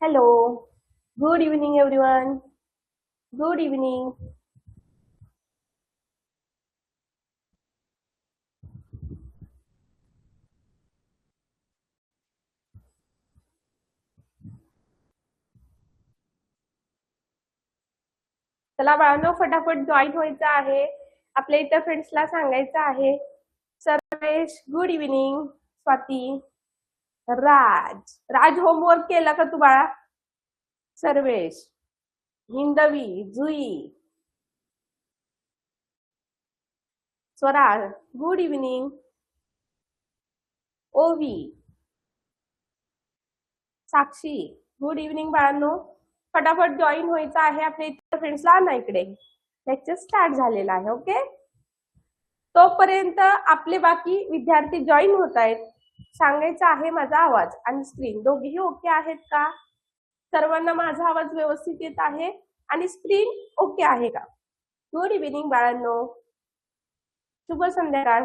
Hello. Good evening, everyone. Good evening. चला बाळांनो, फटाफट जॉईन व्हायचं आहे. आपल्या इतर फ्रेंड्सला सांगायचं आहे. Sarvesh, good evening. Swati, Raj. Raj homework केला का तू बाळा? Sarvesh, Hindavi, Jui, Swaral, good evening. Ovi, Sakshi, good evening बाळांनो. फटाफट जॉईन व्हायचं आहे. आपल्या इतर फ्रेंड्सला आणा इकडे. लेक्चर स्टार्ट झालेला आहे. ओके, तोपर्यंत आपले बाकी विद्यार्थी जॉईन होत आहेत. सांगायचं आहे माझा आवाज आणि स्क्रीन दोघेही ओके आहेत का? सर्वांना माझा आवाज व्यवस्थित येत आहे आणि स्क्रीन ओके आहे का? गुड इव्हिनिंग बाळांनो, शुभ संध्याकाळ.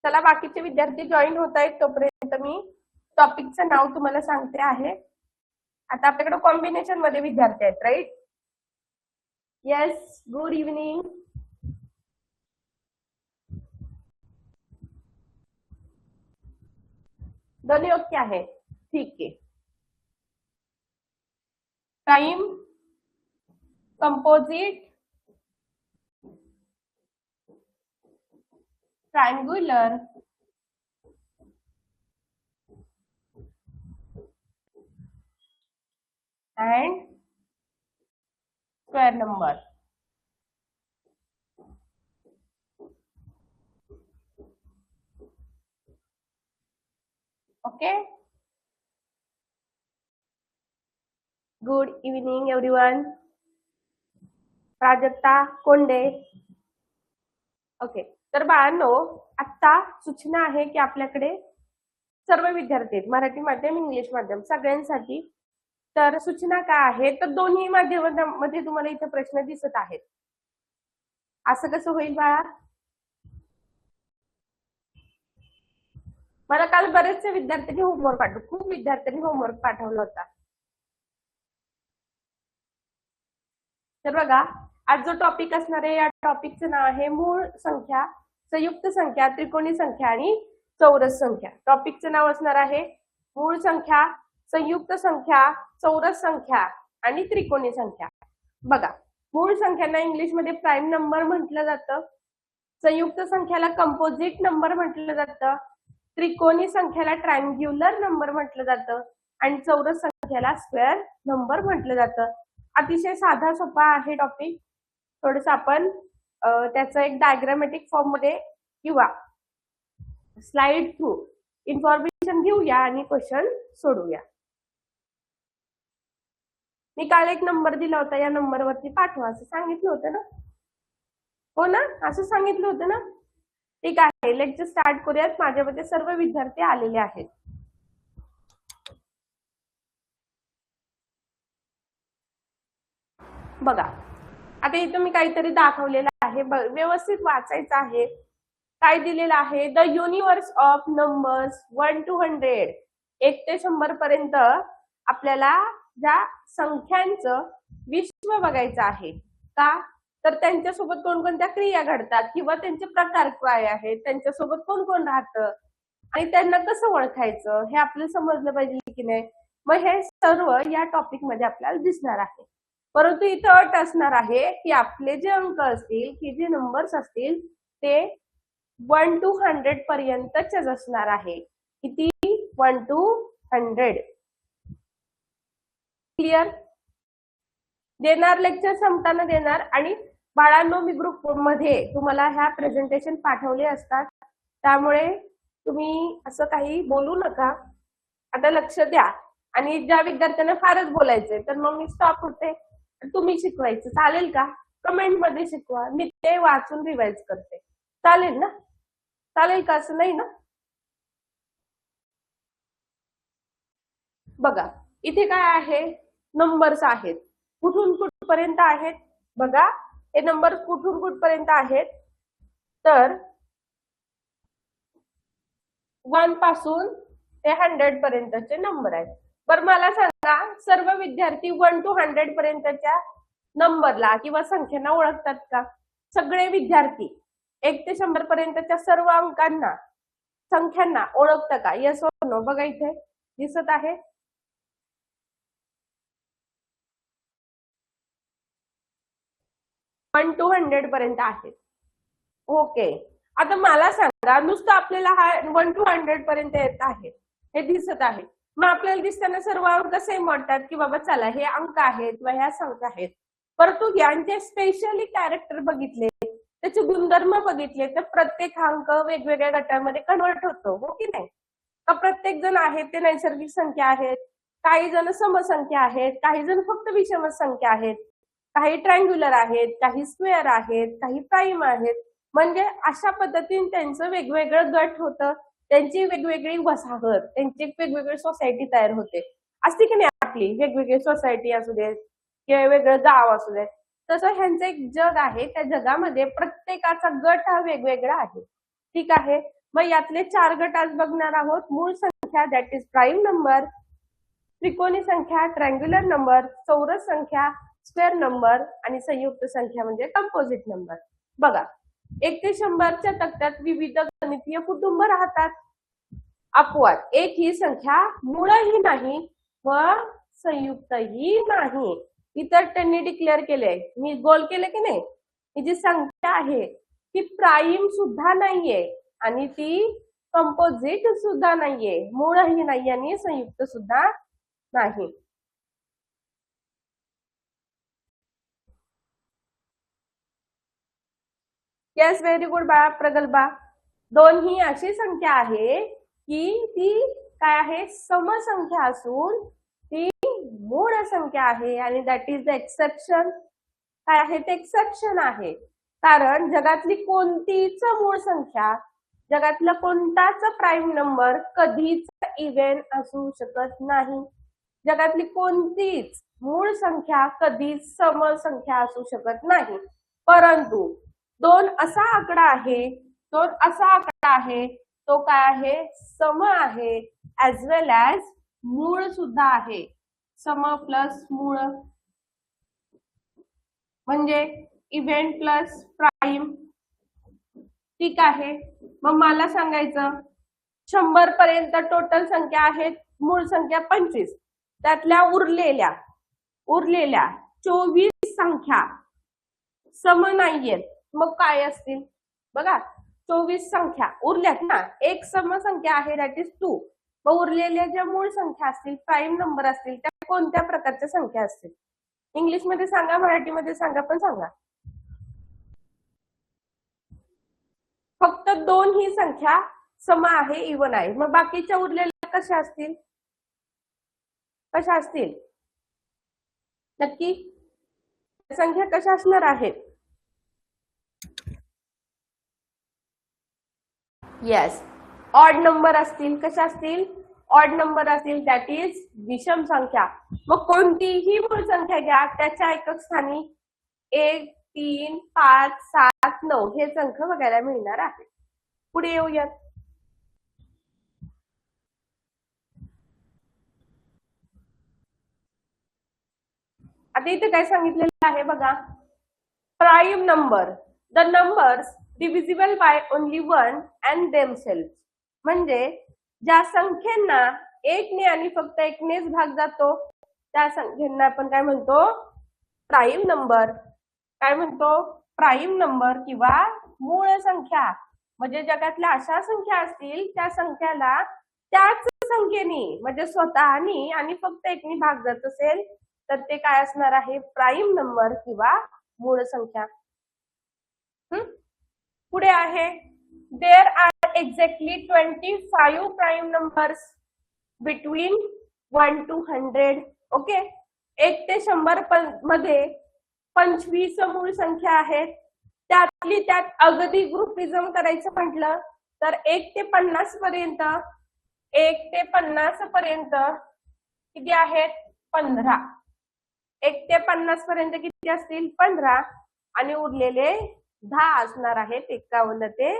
चला बाकीचे विद्यार्थी जॉईन होत आहेत. तोपर्यंत मी टॉपिकचं नाव तुम्हाला सांगते आहे. आता आपल्याकडे कॉम्बिनेशन मध्ये विद्यार्थी आहेत, राईट? Yes, good evening. दोन्ही ओके आहे, ठीक आहे. Prime, composite, triangular, and square number. Okay, good evening everyone. Prajakta Konde. Okay, तर बाळांनो, आता सूचना आहे की आपल्याकडे सर्व विद्यार्थी आहेत, मराठी माध्यम, इंग्लिश माध्यम, सगळ्यांसाठी. तर सूचना काय आहे, तर दोन्ही माध्यमांमध्ये तुम्हाला इथे प्रश्न दिसत आहेत. असं कसं होईल बाळा? मला काल बरेचसे विद्यार्थ्यांनी होमवर्क खूप विद्यार्थ्यांनी होमवर्क पाठवला होता. तर बघा, आज जो टॉपिक असणार आहे, या टॉपिकचं नाव आहे मूळ संख्या, संयुक्त संख्या, त्रिकोणी संख्या आणि चौरस संख्या. टॉपिकचं नाव असणार आहे मूळ संख्या, संयुक्त संख्या, चौरस संख्या आणि त्रिकोणी संख्या. बघा, मूळ संख्यांना इंग्लिशमध्ये प्राइम नंबर म्हटलं जातं, संयुक्त संख्याला कंपोजिट नंबर म्हटलं जातं, त्रिकोणी संख्याला ट्रायंग्युलर नंबर म्हटलं जातं आणि चौरस संख्याला स्क्वेअर नंबर म्हटलं जातं. अतिशय साधा सोपा आहे टॉपिक. थोडस आपण त्याचं एक डायग्रामॅटिक फॉर्म मध्ये किंवा स्लाइड थ्रू इन्फॉर्मेशन घेऊया आणि क्वेश्चन सोडूया. मी काल एक नंबर दिला होता, या नंबरवरती पाठवा असं सांगितलं होतं ना? हो ना, असं सांगितलं होतं ना? ठीक आहे, लेक्चर स्टार्ट करूयात. माझ्यामध्ये सर्व विद्यार्थी आलेले आहेत. बघा, आता इथं मी काहीतरी दाखवलेलं आहे, व्यवस्थित वाचायचं आहे. काय दिलेलं आहे? The universe of numbers 1 to 100, 1 ते 100 पर्यंत आपल्याला ज्या संख्यांचं विश्व बघायचं आहे. का? तर त्यांच्यासोबत कोणकोणत्या क्रिया घडतात किंवा त्यांचे प्रकार काय आहेत, त्यांच्यासोबत कोण कोण राहतं आणि त्यांना कसं ओळखायचं हे आपल्याला समजलं पाहिजे की नाही. मग हे सर्व या टॉपिक मध्ये आपल्याला दिसणार आहे. परंतु इथं अट असणार आहे की आपले जे अंक असतील, की जे नंबर्स असतील, ते 1 to 100 पर्यंतच असणार आहे. किती? 1 to 100. क्लिअर? देणार, लेक्चर संपताना देणार. आणि बाळांनो, मी ग्रुप मध्ये तुम्हाला ह्या प्रेझेंटेशन पाठवले असतात, त्यामुळे तुम्ही असं काही बोलू नका. आता लक्ष द्या. आणि ज्या विद्यार्थ्यांना फारच बोलायचंय तर मग मी स्टॉप होते, तुम्ही शिकवायचं. चालेल का? कमेंट मध्ये शिकवा, मी ते वाचून रिवाइज करते. चालेल ना? चालेल का? असं नाही ना? बघा, इथे काय आहे? नंबर्स आहेत. कुठून कुठपर्यंत आहेत बघा, हे नंबर कुठून कुठपर्यंत आहेत तर 1 पासून ते 100 पर्यंतचे नंबर आहेत. बरं मला सांगा, सर्व विद्यार्थी 1 to 100 पर्यंतच्या नंबरला किंवा संख्यांना ओळखतात का? सगळे विद्यार्थी 1 ते 100 पर्यंतच्या सर्व अंकांना संख्यांना ओळखतं का? येस और नो? बघा इथे दिसत आहे. 1 to 100 पर्यंत आहेत. ओके, आता मला सांगा, नुसतं आपल्याला हा 1 to 100 पर्यंत येत आहे, हे दिसत आहे. मग आपल्याला दिसताना सर्व अंक सेम वाटतात की बाबा चला हे अंक आहेत किंवा ह्या संख्या आहेत. परंतु यांचे स्पेशली कॅरेक्टर बघितले, त्याचे गुणधर्म बघितले तर प्रत्येक अंक वेगवेगळ्या गटामध्ये कन्वर्ट होतो, हो की नाही? का प्रत्येक जण आहेत ते नैसर्गिक संख्या आहेत, काही जण समसंख्या आहेत, काही जण फक्त विषम संख्या आहेत, काही ट्रायंग्युलर आहेत, काही स्क्वेअर आहेत, काही प्राईम आहेत. म्हणजे अशा पद्धतीने त्यांचं वेगवेगळं गट होतं, त्यांची वेगवेगळी वसाहत, त्यांची वेगवेगळी सोसायटी तयार होते. असते की नाही आपली वेगवेगळी सोसायटी असू देत किंवा वेगळं गाव असू देत, तसं ह्यांचं एक जग आहे. त्या जगामध्ये प्रत्येकाचा गट हा वेगवेगळा आहे. ठीक आहे, मग यातले 4 गट आज बघणार आहोत. मूळ संख्या दॅट इज प्राईम नंबर, त्रिकोणी संख्या ट्रायंग्युलर नंबर, चौरस संख्या स्क्वेअर नंबर आणि संयुक्त संख्या म्हणजे कंपोजिट नंबर. बघा, 1 ते 100च्या तक्त्यात विविध गणितीय कुटुंब राहतात. अपवाद, एक ही संख्या मूळही नाही व संयुक्तही नाही. इतर त्यांनी डिक्लेअर केले, मी गोल केले की नाही, ही जी संख्या आहे ती प्राईम सुद्धा नाहीये आणि ती कंपोजिट सुद्धा नाहीये, मूळही नाही आणि संयुक्त सुद्धा नाही. येस, व्हेरी गुड बाळा प्रगल्भा. 2 ही अशी संख्या आहे की ती काय आहे, समसंख्या असून ती मूळ संख्या आहे आणि दॅट इज द एक्सेप्शन. काय आहे ते एक्सेप्शन आहे. कारण जगातली कोणतीच मूळ संख्या, जगातला कोणताच प्राईम नंबर कधीच इव्हन असू शकत नाही. जगातली कोणतीच मूळ संख्या कधीच समसंख्या असू शकत नाही. परंतु 2 असा आकडा आहे, 2 असा आकडा आहे, तो काय आहे, सम आहे ऍज वेल ऍज मूळ सुद्धा आहे. सम प्लस मूळ म्हणजे इव्हेंट प्लस प्राईम. ठीक आहे, मग मला सांगायचं 100 पर्यंत टोटल संख्या आहेत, मूळ संख्या 25, त्यातल्या उरलेल्या 24 संख्या सम नाहीयेत. मग काय असतील बघा, 24 संख्या उरल्यात ना, एक समसंख्या आहे दॅट इज 2. मग उरलेल्या ज्या मूळ संख्या असतील, प्राईम नंबर असतील, त्या कोणत्या प्रकारच्या संख्या असतील? इंग्लिश मध्ये सांगा, मराठीमध्ये सांगा, पण सांगा. फक्त 2 ही संख्या सम आहे, इव्हन आहे. मग बाकीच्या उरलेल्या कशा असतील, कशा असतील नक्की? संख्या कशा असणार आहेत? येस, ऑड नंबर असतील. कशा असतील? ऑड नंबर असतील, दॅट इज विषम संख्या. मग कोणतीही मूळ संख्या घ्या, त्याच्या एकक स्थानी 1, 3, 5, 7, 9 हेच अंक बघायला मिळणार आहे. पुढे येऊयात. आता इथे काय सांगितलेलं आहे बघा, prime number, the numbers divisible by only 1 and themselves. म्हणजे ज्या संख्येना 1 ने आणि फक्त 1 नेच भाग जातो त्या संख्येना आपण काय म्हणतो, प्राईम नंबर. काय म्हणतो? प्राईम नंबर किंवा मूळ संख्या. म्हणजे जगातल्या अशा संख्या असतील त्या संख्याला त्याच संख्येने म्हणजे स्वतःनी आणि फक्त 1 ने भाग जात असेल तर ते काय असणार आहे, प्राईम नंबर किंवा मूळ संख्या. पुढे आहे, there are exactly 25 prime numbers between 1 to 100. Okay, 1 ते 100 मध्ये 25 मूळ संख्या आहेत. त्यातली त्यात अगदी ग्रुपिझम करायचं म्हटलं तर 1 ते 50 पर्यंत, 1 ते 50 पर्यंत किती आहेत, 15. 1 ते 50 पर्यंत किती असतील 15 आणि उरलेले 10 असणार आहेत 51 ते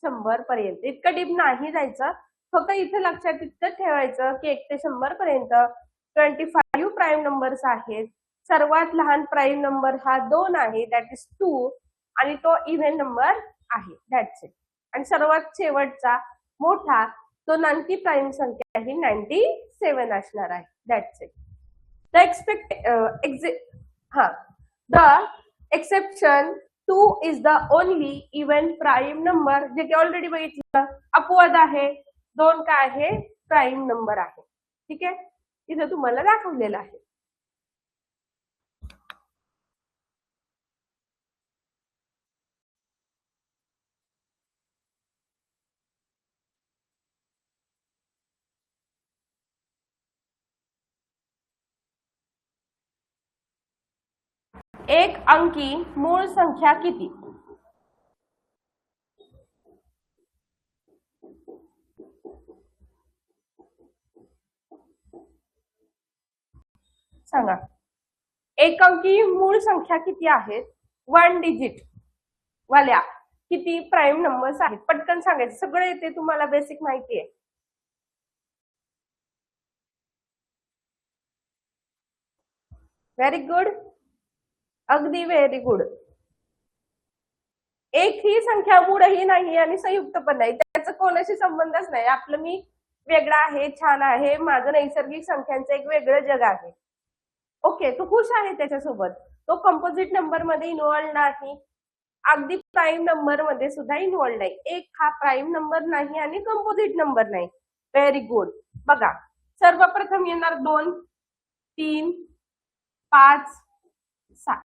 100 पर्यंत. इतकं डीप नाही जायचं, फक्त इथे लक्षात इतकं ठेवायचं की 1 ते 100 पर्यंत 25 प्राईम नंबर्स आहेत. सर्वात लहान प्राईम नंबर हा 2 आहे, दॅट इज 2, आणि तो इव्हन नंबर आहे, दॅट्स इट. आणि सर्वात शेवटचा मोठा तो 90 प्राईम संख्या ही 97 असणार आहे, that's it. The exception 2 is the only even prime number, जे की ऑलरेडी बघितलं, अपवाद आहे. 2 काय आहे प्राईम नंबर आहे. ठीक आहे, इथे तुम्हाला दाखवलेलं आहे. एक अंकी मूळ संख्या किती? सांगा. एक अंकी मूळ संख्या किती आहेत? 1 डिजिट वाल्या किती प्राईम नंबर्स आहेत? पटकन सांगायचं, सगळं येते तुम्हाला, बेसिक माहिती आहे. व्हेरी गुड, अगदी व्हेरी गुड. एक ही संख्या मूळही नाही आणि संयुक्त पण नाही, त्याचा कोणाशी संबंधच नाही. आपलं मी वेगळा आहे, छान आहे, माझं नैसर्गिक संख्यांचं एक वेगळं जग आहे. ओके, तो खुश आहे त्याच्यासोबत. तो कंपोजिट नंबर मध्ये इन्व्हॉल्व नाही, अगदी प्राईम नंबर मध्ये सुद्धा इन्व्हॉल्व नाही. एक हा प्राईम नंबर नाही आणि कंपोजिट नंबर नाही. Very good. बघा, सर्वप्रथम येणार 2, 3, 5, 7.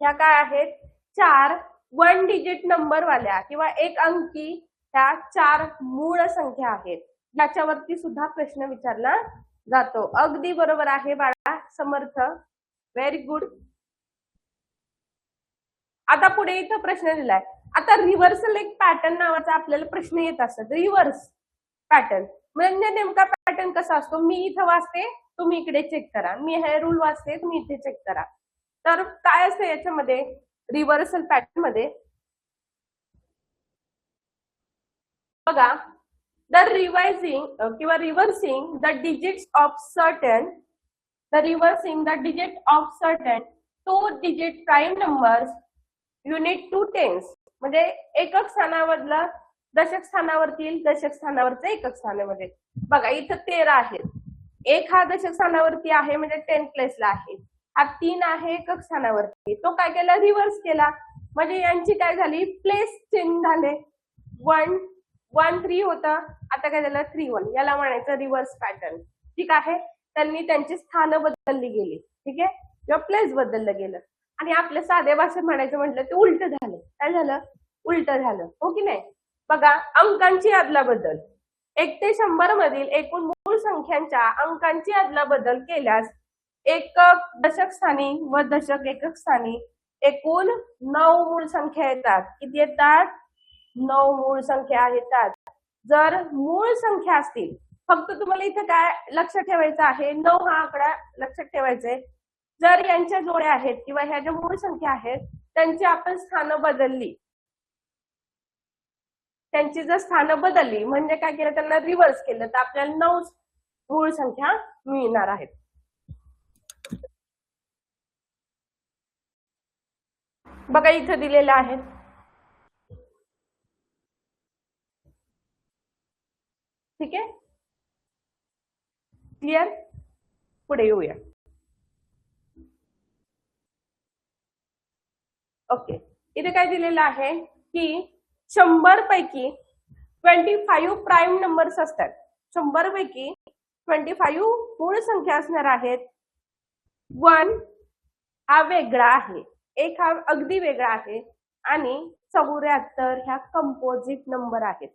ह्या काय आहेत? 4 1 डिजिट नंबर वाल्या किंवा एक अंकी ह्या 4 मूळ संख्या आहेत, ज्याच्यावरती सुद्धा प्रश्न विचारला जातो. अगदी बरोबर आहे बाळा समर्थ, व्हेरी गुड. आता पुढे इथं प्रश्न दिलाय. आता रिव्हर्सल एक पॅटर्न नावाचा आपल्याला प्रश्न येत असतात. रिव्हर्स पॅटर्न म्हणजे नेमका पॅटर्न कसा असतो? मी इथं वाचते, तुम्ही इकडे चेक करा. मी हे रूल वाचते, तुम्ही इथे चेक करा. तर काय असतं याच्यामध्ये रिव्हर्सल पॅटर्न मध्ये? बघा, द रिवाइजिंग किंवा reversing the digits of certain, the reversing the digit of certain 2 digit prime numbers unit to tens, म्हणजे एकक स्थानावरला दशक स्थानावरतील दशक स्थानावरचं एकक स्थानामध्ये. बघा इथं 13 आहेत, एक हा दशक स्थानावरती आहे म्हणजे 10 प्लेसला आहे, हा 3 आहे एकक स्थानावरती. तो काय केला? रिव्हर्स केला, म्हणजे यांची काय झाली? प्लेस चेंज झाले. 1 1 3 होतं, आता काय झालं? 3 1. याला म्हणायचं रिव्हर्स पॅटर्न. ठीक आहे, त्यांनी त्यांची स्थानं बदलली गेली. ठीक आहे, किंवा प्लेस बदललं गेलं. आणि आपल्या साध्या भाषेत म्हणायचं म्हटलं ते उलट झालं. काय झालं? उलट झालं, हो की नाही? बघा, अंकांची अदलाबदल 1 ते 100 मधील एकूण मूळ संख्यांच्या अंकांची अदलाबदल केल्यास एकक दशक स्थानी व दशक एकक स्थानी एकूण 9 मूळ संख्या येतात. किती येतात? 9 मूळ संख्या येतात. जर मूळ संख्या असतील, फक्त तुम्हाला इथं काय लक्षात ठेवायचं आहे? 9 हा आकडा लक्षात ठेवायचा आहे. जर यांच्या जोड्या आहेत किंवा ह्या ज्या मूळ संख्या आहेत त्यांची आपण स्थानं बदलली, त्यांची जर स्थानं बदलली म्हणजे काय केलं? त्यांना रिव्हर्स केलं तर आपल्याला 9 मूळ संख्या मिळणार आहेत. बघा इथं दिलेलं आहे. ठीक आहे, क्लिअर? पुढे येऊया. ओके, इथे काय दिलेलं आहे की 100 पैकी 25 प्राईम नंबर्स असतात. 100 पैकी 25 मूळ संख्या असणार आहेत. 1 हा वेगळा आहे, एक हा अगदी वेगळा आहे, आणि 74 ह्या कंपोजिट नंबर आहेत.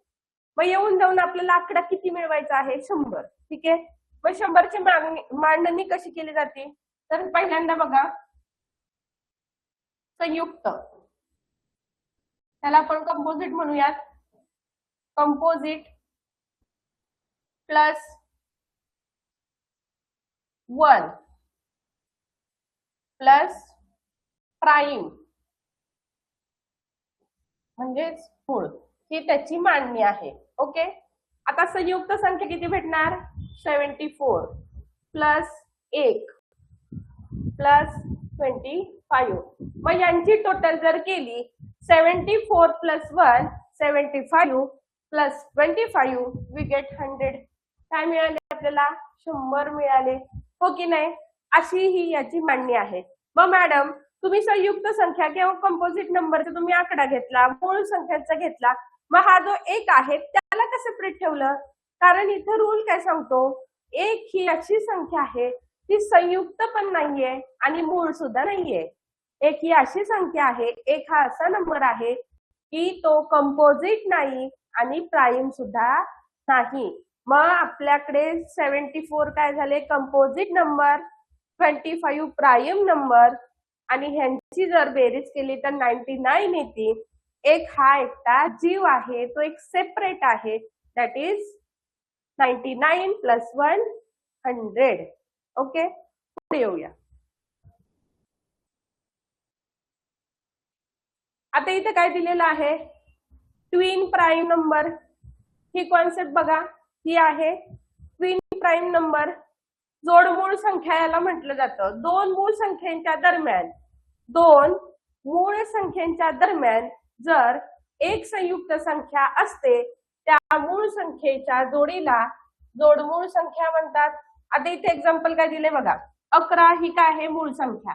मग येऊन जाऊन आपल्याला आकडा किती मिळवायचा आहे? 100. ठीक आहे, मग 100 ची मांडणी कशी केली जाते? तर पहिल्यांदा बघा, संयुक्त, त्याला आपण कंपोजिट म्हणूयात. कंपोजिट प्लस 1 प्लस प्राईम म्हणजेच मूळ, ही त्याची मांडणी आहे. ओके, आता संयुक्त संख्या किती भेटणार? 74 प्लस 1 प्लस 25. मग यांची टोटल जर केली 74 प्लस 1 75 प्लस 25 वी गेट 100. काय मिळाले आपल्याला? 100 मिळाले, हो की नाही? अशी ही याची मांडणी आहे. मग मॅडम तुम्ही संयुक्त संख्या किंवा कंपोजिट नंबरचा तुम्ही आकडा घेतला, मूळ संख्याचा घेतला, मग हा जो एक आहे त्याला कसं सेपरेट ठेवलं? कारण इथं रूल काय सांगतो, एक ही अशी संख्या आहे ती संयुक्त पण नाहीये आणि मूळ सुद्धा नाहीये. एक ही अशी संख्या आहे, एक हा असा नंबर आहे की तो कंपोजिट नाही आणि प्राईम सुद्धा नाही. मग आपल्याकडे 74 काय झाले? कंपोजिट नंबर, 25 प्राईम नंबर, आणि ह्यांची जर बेरीज केली तर 99 येते. एक हा एकटा जीव आहे, तो एक सेपरेट आहे, दॅट इज 99 प्लस 1 100. ओके, पुढे येऊया. आता इथे काय दिलेलं आहे? Twin prime number. ही कॉन्सेप्ट बघा, ही आहे ट्विन प्राईम नंबर. जोडमूळ संख्या याला म्हटलं जातं. दोन मूळ संख्येच्या दरम्यान जर एक संयुक्त संख्या असते, त्या मूळ संख्येच्या जोडीला जोडमूळ संख्या म्हणतात. आता इथे एक्झाम्पल काय दिले बघा. 11 ही काय आहे? मूळ संख्या.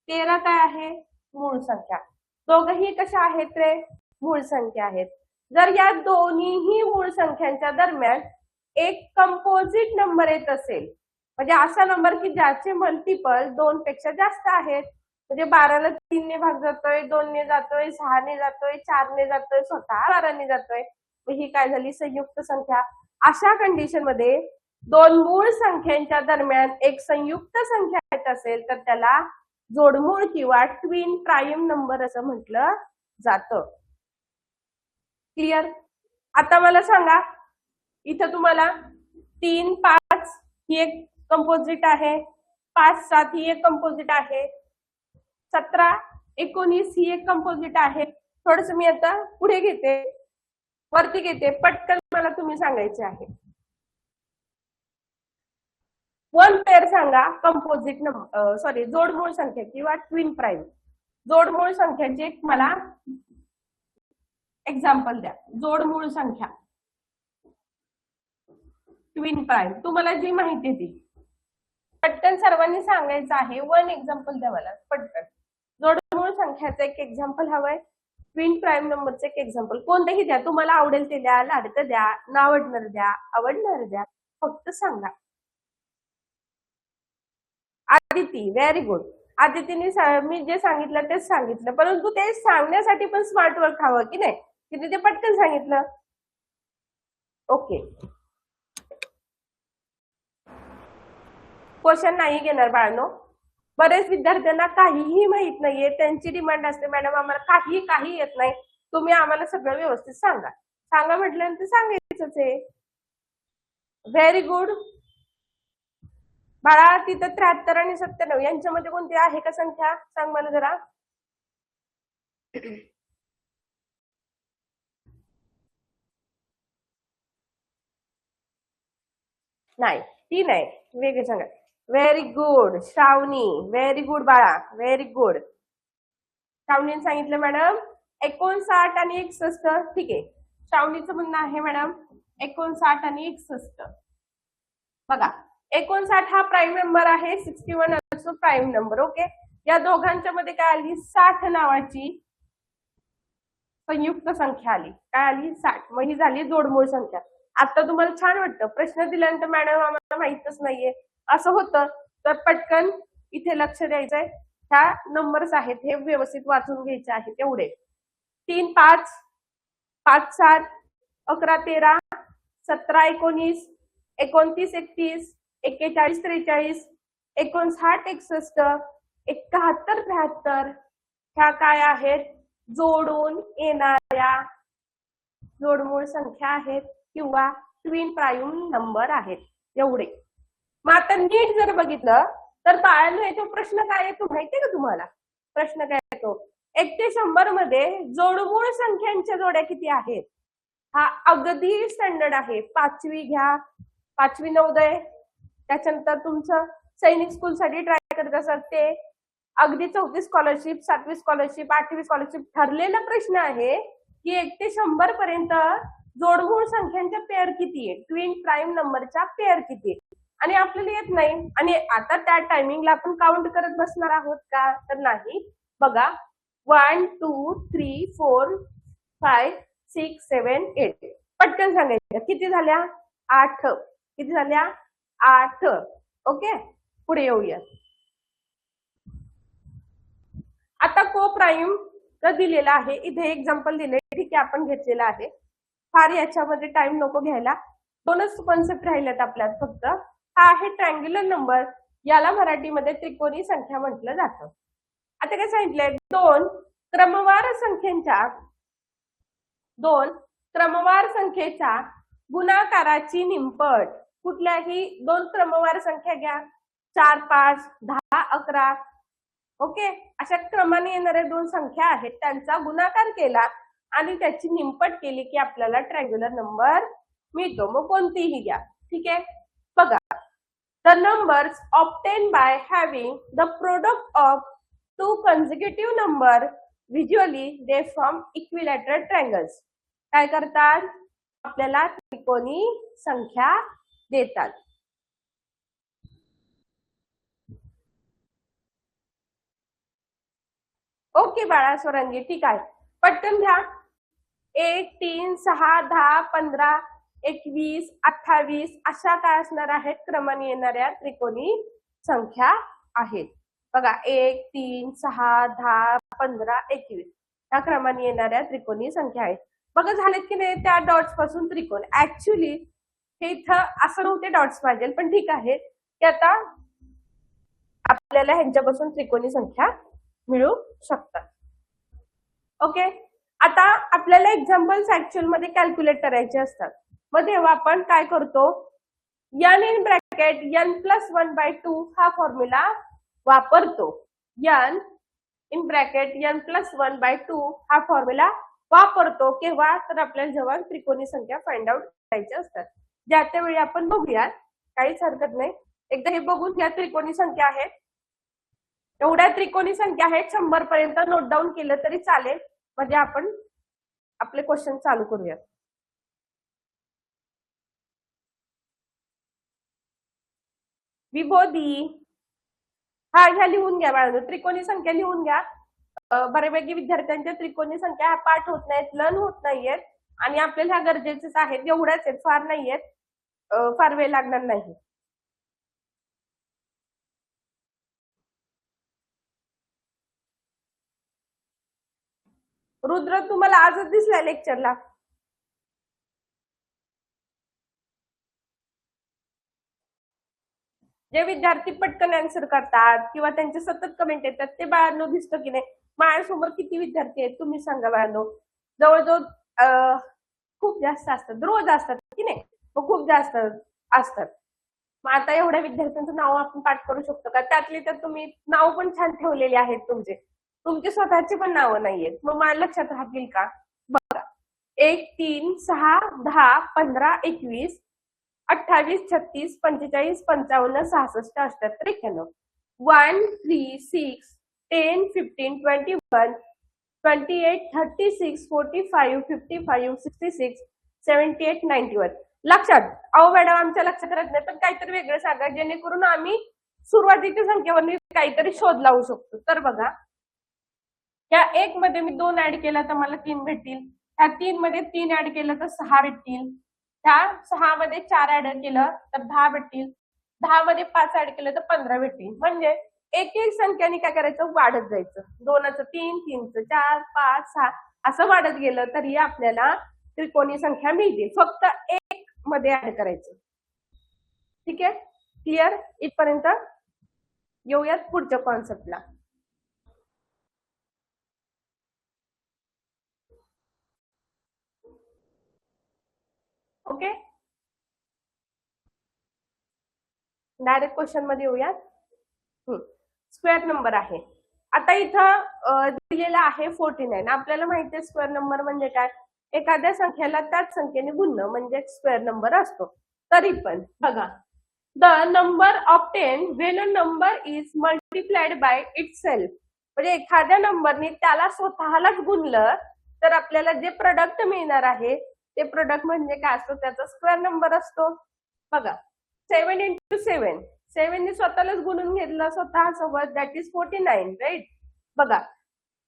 13 काय आहे? मूळ संख्या. दोघही कशा आहेत रे? मूळ संख्या आहेत. जर या दोन्हीही मूळ संख्यांच्या दरम्यान एक कंपोजिट नंबर येत असेल, म्हणजे असा नंबर की ज्याचे मल्टिपल 2 पेक्षा जास्त आहेत, म्हणजे 12ला 3 ने भाग जातोय, 2 ने जातोय, 6 ने जातोय, 4 ने जातोय, स्वतः 12 ने जातोय, मग ही काय झाली? संयुक्त संख्या. अशा कंडिशन मध्ये दोन मूळ संख्यांच्या दरम्यान एक संयुक्त संख्या येत असेल तर त्याला जोडमूळ किंवा ट्विन प्राईम नंबर असं म्हटलं जातं. क्लिअर? आता मला सांगा, इथं तुम्हाला 3 5 ही एक कंपोजिट आहे, 5 7 ही एक कंपोजिट आहे, 17 19 ही एक कंपोजिट आहे. थोडस मी आता पुढे घेते, वरती घेते, पटकन मला तुम्ही सांगायचे आहे. वन पेअर सांगा कंपोजिट नंबर, सॉरी जोडमूळ संख्या किंवा ट्विन प्राईम. जोडमूळ संख्याचे मला एक्झाम्पल द्या. जोडमूळ संख्या ट्विन प्राईम तुम्हाला जी माहिती ती पटकन सर्वांनी सांगायचं आहे. वन एक्झाम्पल द्या मला पटकन. जोडमूळ संख्याचं एक एक्झाम्पल हवंय, ट्विन प्राईम नंबरचं एक एक्झाम्पल. कोणतेही द्या, तुम्हाला आवडेल ते द्या, लाडकं द्या, नावडणार द्या, आवडणार द्या, फक्त सांगा. Aditi, very good. आदितीने मी जे सांगितलं तेच सांगितलं, परंतु ते सांगण्यासाठी पण स्मार्ट वर्क हवं की नाही? किती ते पटकन सांगितलं. ओके, क्वेश्चन नाही घेणार बाळांनो. बरेच विद्यार्थ्यांना काहीही माहित नाहीये, त्यांची डिमांड असते मॅडम आम्हाला काही येत नाही, तुम्ही आम्हाला सगळं व्यवस्थित सांगा. सांगा म्हटल्यानंतर सांगायचंच आहे. व्हेरी गुड बाळा. तिथं 73 आणि 97 यांच्यामध्ये कोणती आहे का संख्या? सांग मला जरा. नाही, ती नाही, वेगळं सांगा. व्हेरी गुड श्रावणी, व्हेरी गुड बाळा, व्हेरी गुड. श्रावणीने सांगितलं मॅडम 59 आणि 61. ठीक आहे, श्रावणीचं म्हणणं आहे मॅडम 59 आणि 61. बघा 59 हा प्राईम नंबर आहे, 61 ऑल्सो प्राईम नंबर. ओके, या दोघांच्या मध्ये काय आली? 60 नावाची संयुक्त संख्या आली. काय आली? 60. मग ही झाली जोडमूळ संख्या. आता तुम्हाला छान वाटतं, प्रश्न दिल्यानंतर मॅडम आम्हाला माहितच नाहीये असं होतं, तर पटकन इथे लक्ष द्यायचंय. ह्या नंबर्स आहेत हे व्यवस्थित वाचून घ्यायचे आहेत एवढे. 3 5 5 7 11 13 17 19 29 31 41 43 59 61 71 73 ह्या काय आहेत? जोडून येणाऱ्या जोडमूळ संख्या आहेत किंवा ट्विन प्राईम नंबर आहेत एवढे. मग आता नीट जर बघितलं तर बाळांनो याचा प्रश्न काय येतो माहितीये का तुम्हाला? प्रश्न काय येतो? 1 ते 100 मध्ये जोडमूळ संख्यांच्या जोड्या किती आहेत? हा अगदी स्टँडर्ड आहे. 5वी घ्या, 5वी नवोदय, त्याच्यानंतर तुमचं सैनिक स्कूल साठी ट्राय करत असाल ते, अगदी 4थी स्कॉलरशिप, 7वी स्कॉलरशिप, 8वी स्कॉलरशिप ठरलेला प्रश्न आहे की 1 ते 100 पर्यंत जोडमूळ संख्यांच्या पेअर किती आहे, ट्विन प्राईम नंबरच्या पेअर किती आहे, आणि आपल्याला येत नाही. आणि आता त्या टायमिंगला आपण काउंट करत बसणार आहोत का? तर नाही. बघा 1 2 3 4 5 6 7 8 पटकन सांगायचं किती झाल्या? 8. किती झाल्या? 8. ओके, पुढे येऊया. आता को प्राईम दिलेला आहे, इथे एक्झाम्पल दिले, ठीक आहे, आपण घेतलेला आहे. फार याच्यामध्ये टाइम नको घ्यायला, 2च कॉन्सेप्ट राहिल्यात आपल्यात फक्त. हा आहे ट्रायंग्युलर नंबर, याला मराठीमध्ये त्रिकोणी संख्या म्हटलं जातं. आता काय सांगितलंय? दोन क्रमवार संख्येच्या गुणाकाराची निमपट. कुठल्याही 2 क्रमवार संख्या घ्या, 4 5 10 11, ओके, अशा क्रमाने येणाऱ्या 2 संख्या आहेत, त्यांचा गुणाकार केला आणि त्याची निमपट केली की आपल्याला ट्रायंग्युलर नंबर मिळतो. मग कोणतीही घ्या, ठीक आहे. बघा, the numbers obtain bye having the product of 2 consecutive number visually they form equilateral triangles. काय करतात? आपल्याला त्रिकोणी संख्या देतात. ओके बाळा स्वरांगी, ठीक आहे, पटकन घ्या. 1 3 6 10 15 21 28 अशा काय असणार आहेत? क्रमाने येणाऱ्या त्रिकोणी संख्या आहेत. बघा 1 3 6 10 15 21 या क्रमाने येणाऱ्या त्रिकोणी संख्या आहेत. बघा झालेत की नाही त्या डॉट्स पासून त्रिकोण? ऍक्च्युली हे इथं असं नव्हते डॉट्स पाहिजे, पण ठीक आहे, की आता आपल्याला ह्यांच्यापासून त्रिकोणी संख्या मिळू शकतात. ओके, आता आपल्याला एक्झाम्पल्स ऍक्च्युअल मध्ये कॅल्क्युलेट करायचे असतात. मग तेव्हा आपण काय करतो? n इन ब्रॅकेट n+1/2 हा फॉर्म्युला वापरतो. n इन ब्रॅकेट n+1/2 हा फॉर्म्युला वापरतो. केव्हा? तर आपल्याला जेव्हा त्रिकोणी संख्या फाइंड आउट करायच्या असतात. ज्या त्यावेळी आपण बघूया, काहीच हरकत नाही. एकदा हे बघून घ्या. त्रिकोणी संख्या आहेत, एवढ्या त्रिकोणी संख्या आहेत, 100 पर्यंत नोट डाऊन केलं तरी चालेल, म्हणजे आपण आपले क्वेश्चन चालू करूया. विभोदी, हा ह्या लिहून घ्या बाळांनो, त्रिकोणी संख्या लिहून घ्या. बऱ्यापैकी विद्यार्थ्यांच्या त्रिकोणी संख्या ह्या पाठ होत नाहीत, लर्न होत नाहीयेत, आणि आपल्याला ह्या गरजेचेच आहेत. एवढ्याच आहेत, फार नाहीयेत, फार वेळ लागणार नाही. रुद्र तुम्हाला आजच दिसलाय लेक्चरला? जे विद्यार्थी पटकन आन्सर करतात किंवा त्यांचे सतत कमेंट येतात ते बाळांनो दिसतं की नाही? माझ्यासमोर किती विद्यार्थी आहेत तुम्ही सांगा बाळांनो? जवळजवळ खूप जास्त असतात, रोज असतात की नाही? मग खूप जास्त असतात. मग आता एवढ्या विद्यार्थ्यांचं नाव आपण पाठ करू शकतो का? त्यातले तर तुम्ही नाव पण छान ठेवलेले आहेत तुमचे, तुमचे स्वतःचे पण नावं नाहीयेत, मग मला लक्षात राहतील का? बघा 1 3 6 10 15 21 28 36 45 55 66 78 91 1 3 6 10 15 21 28 36 45 55 66 78 91. लक्षात? अहो मॅडम आमच्या लक्षात राहत नाही, पण काहीतरी वेगळं सांगा जेणेकरून आम्ही सुरुवातीच्या संख्येवर काहीतरी शोध लावू शकतो. तर बघा, या 1 मध्ये मी 2 ऍड केला तर मला 3 भेटतील, त्या 3 मध्ये 3 ऍड केलं तर 6 भेटतील, त्या 6 मध्ये 4 ऍड केलं तर 10 भेटतील, 10 मध्ये 5 ऍड केलं तर 15 भेटतील. म्हणजे एक एक संख्याने काय करायचं? वाढत जायचं. 2चं 3, 3चं 4, 5 6 असं वाढत गेलं तरी आपल्याला त्रिकोणी संख्या मिळते. फक्त 1 मध्ये ऍड करायचं. ठीक आहे, क्लिअर इथपर्यंत? येऊयात पुढच्या कॉन्सेप्टला. ओके, डायरेक्ट क्वेश्चन मध्ये येऊयात. स्क्वेअर नंबर आहे. आता इथं दिलेला आहे 49. आपल्याला माहिती आहे स्क्वेअर नंबर म्हणजे काय, एखाद्या संख्येला त्याच संख्येने गुणणं म्हणजे स्क्वेअर नंबर असतो. तरी पण बघा, the number obtain when a number is multiplied by itself, म्हणजे एखाद्या नंबरने त्याला स्वतःलाच गुणलं तर आपल्याला जे प्रोडक्ट मिळणार आहे ते प्रोडक्ट म्हणजे काय असतो, त्याचा स्क्वेअर नंबर असतो. बघा 7 × 7, 7 स्वतःलाच गुणून घेतलं स्वतः सोबत, दॅट इज 49, राईट. बघा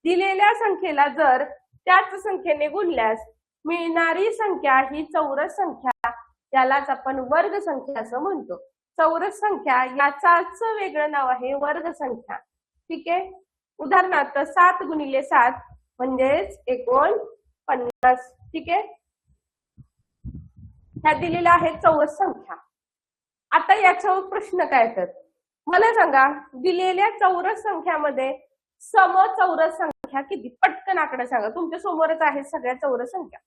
दिलेल्या संख्येला जर त्याच संख्येने गुणल्यास मिळणारी संख्या ही चौरस संख्या, त्यालाच आपण वर्ग संख्या असं म्हणतो. चौरस संख्या याचाच वेगळं नाव आहे वर्ग संख्या. ठीक आहे. उदाहरणार्थ 7 × 7 म्हणजेच 49. ठीक आहे. ह्या दिलेल्या आहेत चौरस संख्या. आता याच्यावर प्रश्न काय येतात मला सांगा, दिलेल्या चौरस संख्यामध्ये समचौरस संख्या किती? पटकन आकडा सांगा. तुमच्या समोरच आहेत सगळ्या चौरस संख्या.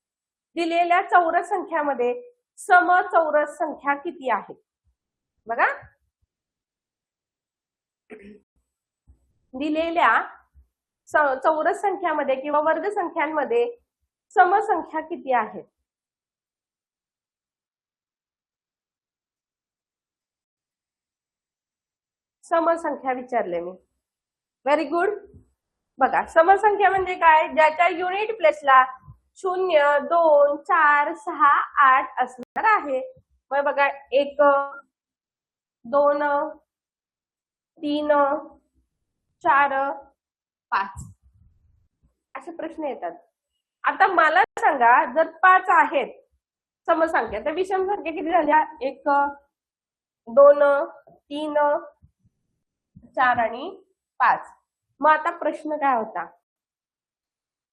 दिलेल्या चौरस संख्यामध्ये समचौरस संख्या किती आहेत? बघा दिलेल्या चौरस संख्यामध्ये किंवा वर्ग संख्यांमध्ये समसंख्या किती आहेत? समसंख्या विचारले मी. Very good. बघा समसंख्या म्हणजे काय, ज्याच्या युनिट प्लेसला 0, 2, 4, 6, 8 असणार आहे. मग बघा 1, 2, 3, 4, 5 असे प्रश्न येतात. आता मला सांगा, जर 5 आहेत समसंख्या तर विषम संख्या किती झाल्या? 1, 2, 3, 4 आणि 5. मग आता प्रश्न काय होता,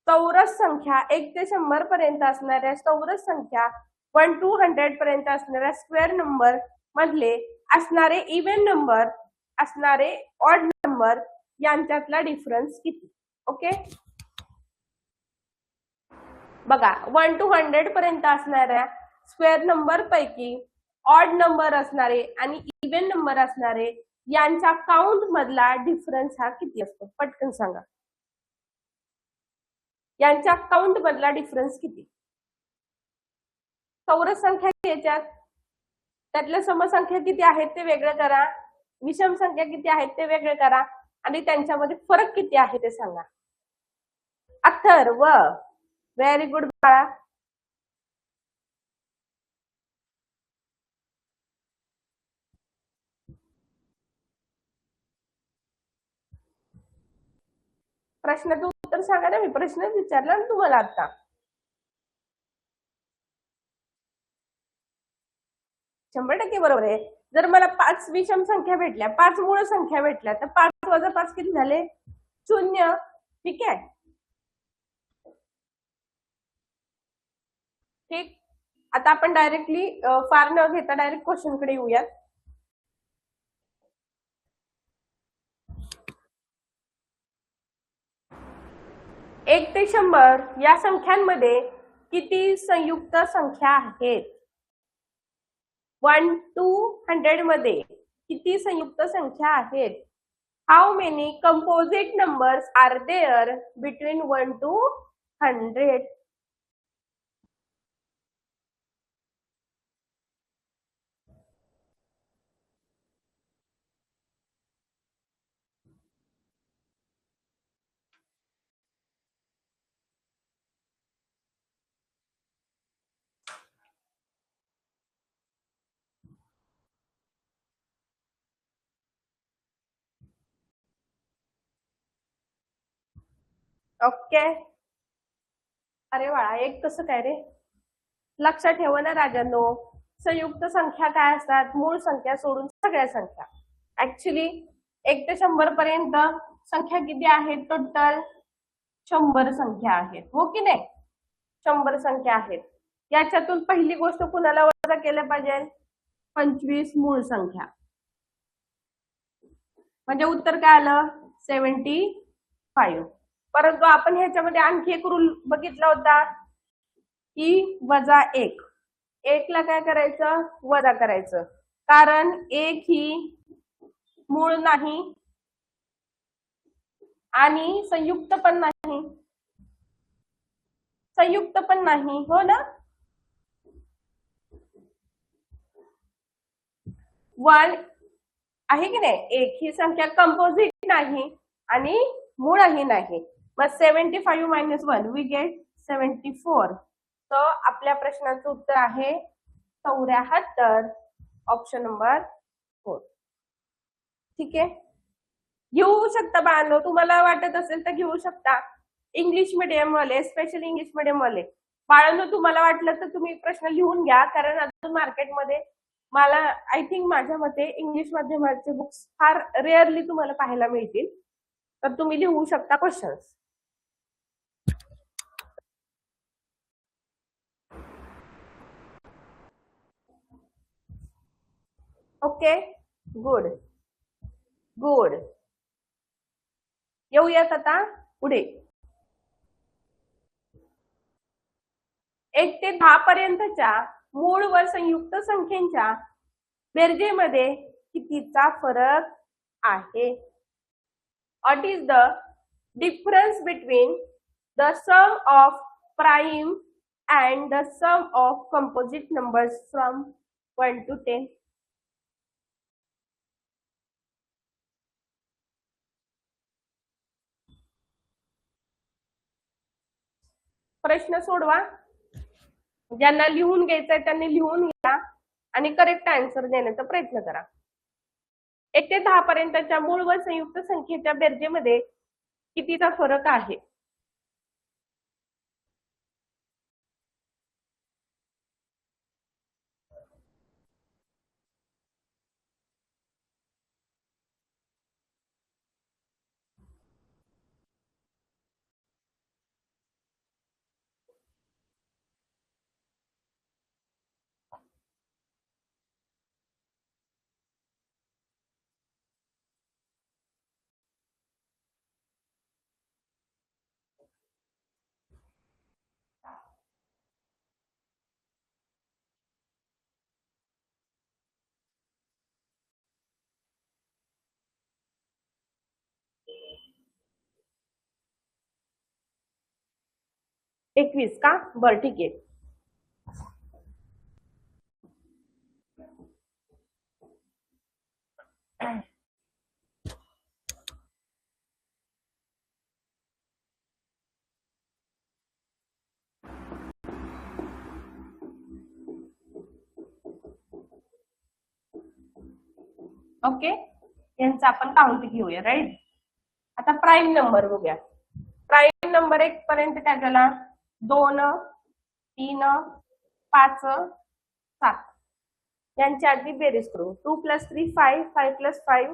चौरस संख्या 1 ते 100 पर्यंत असणाऱ्या चौरस संख्या 1 to 100 पर्यंत असणाऱ्या स्क्वेअर नंबर मधले असणारे इव्हन नंबर असणारे ऑड नंबर यांच्यातला डिफरन्स किती? ओके. बघा 1 to 100 पर्यंत असणाऱ्या स्क्वेअर नंबर पैकी ऑड नंबर असणारे आणि इव्हन नंबर असणारे यांच्या काउंट मधला डिफरन्स हा किती असतो? पटकन सांगा. यांच्या काउंट मधला डिफरन्स किती? चौरस संख्या घ्यायच्यात, त्यातल्या समसंख्या किती आहेत ते वेगळं करा, विषम संख्या किती आहेत ते वेगळे करा आणि त्यांच्यामध्ये फरक किती आहे ते सांगा. अथर्व, व्हेरी गुड बाळा. प्रश्नाचं उत्तर सांगा ना, मी प्रश्न विचारला ना तुम्हाला आता. शंभर टक्के बरोबर आहे. जर मला 5 विषम संख्या भेटल्या, 5 मूळ संख्या भेटल्या तर 5 वजा 5 किती झाले? 0. ठीक आहे. ठीक. आता आपण डायरेक्टली फार न घेता डायरेक्ट क्वेश्चन कडे येऊयात. एक ते 100 या संख्यांमध्ये किती संयुक्त संख्या आहेत? 1 to 100 मध्ये किती संयुक्त संख्या आहेत? How many composite numbers are there between 1 to 100? ओके. अरे बाळा, एक कसं काय रे? लक्षात ठेवा ना राजांनो, संयुक्त संख्या काय असतात? मूळ संख्या सोडून सगळ्या संख्या. ऍक्च्युली 1 ते 100 पर्यंत संख्या किती आहेत? टोटल 100 संख्या आहेत, हो की नाही? 100 संख्या आहेत. याच्यातून पहिली गोष्ट कुणाला वजा केलं पाहिजे? 25 मूळ संख्या. म्हणजे उत्तर काय आलं? 75. परंतु आपण ह्याच्यामध्ये आणखी एक रूल बघितला होता की -1. 1 ला काय करायचं? वजा करायचं, कारण 1 ही मूळ नाही आणि संयुक्त पण नाही, संयुक्त पण नाही, हो ना. 1 आहे की नाही, एक ही संख्या कंपोजिट नाही आणि मूळही नाही. मग 75 मायनस 1 वी गेट 74. तर आपल्या प्रश्नाचं उत्तर आहे 74, ऑप्शन नंबर 4. ठीक आहे, घेऊ शकता बाळांनो, तुम्हाला वाटत असेल तर घेऊ शकता. इंग्लिश मिडियम वाले, स्पेशली इंग्लिश मिडियम वाले बाळांनो, तुम्हाला वाटलं तर तुम्ही प्रश्न लिहून घ्या, कारण अजून मार्केटमध्ये मला आय थिंक माझ्या मते इंग्लिश माध्यमाचे बुक्स फार रेअरली तुम्हाला पाहायला मिळतील. तर तुम्ही लिहू शकता क्वेश्चन्स. Okay, good good. येऊयात आता पुढे. 1 ते 10 पर्यंतच्या मूळ व संयुक्त संख्येच्या बेरजेमध्ये कितीचा फरक आहे? What is the difference between the sum of prime and the sum of composite numbers from 1 to 10? प्रश्न सोडवा. ज्यांना लिहून घ्यायचंय त्यांनी लिहून घ्या आणि करेक्ट आन्सर देण्याचा प्रयत्न करा. 1 ते 10 पर्यंतच्या मूळ व संयुक्त संख्येच्या बेरजेमध्ये कितीचा फरक आहे? एकवीस का? बरं, ठीक आहे. ओके, यांचा आपण काउंट घेऊया, राईट. आता प्राईम नंबर बघूया. प्राईम नंबर 1 पर्यंत काय झाला? 2, 3, 5, 7. यांची आधी बेरीज करू. 2 + 3 5, 5 + 5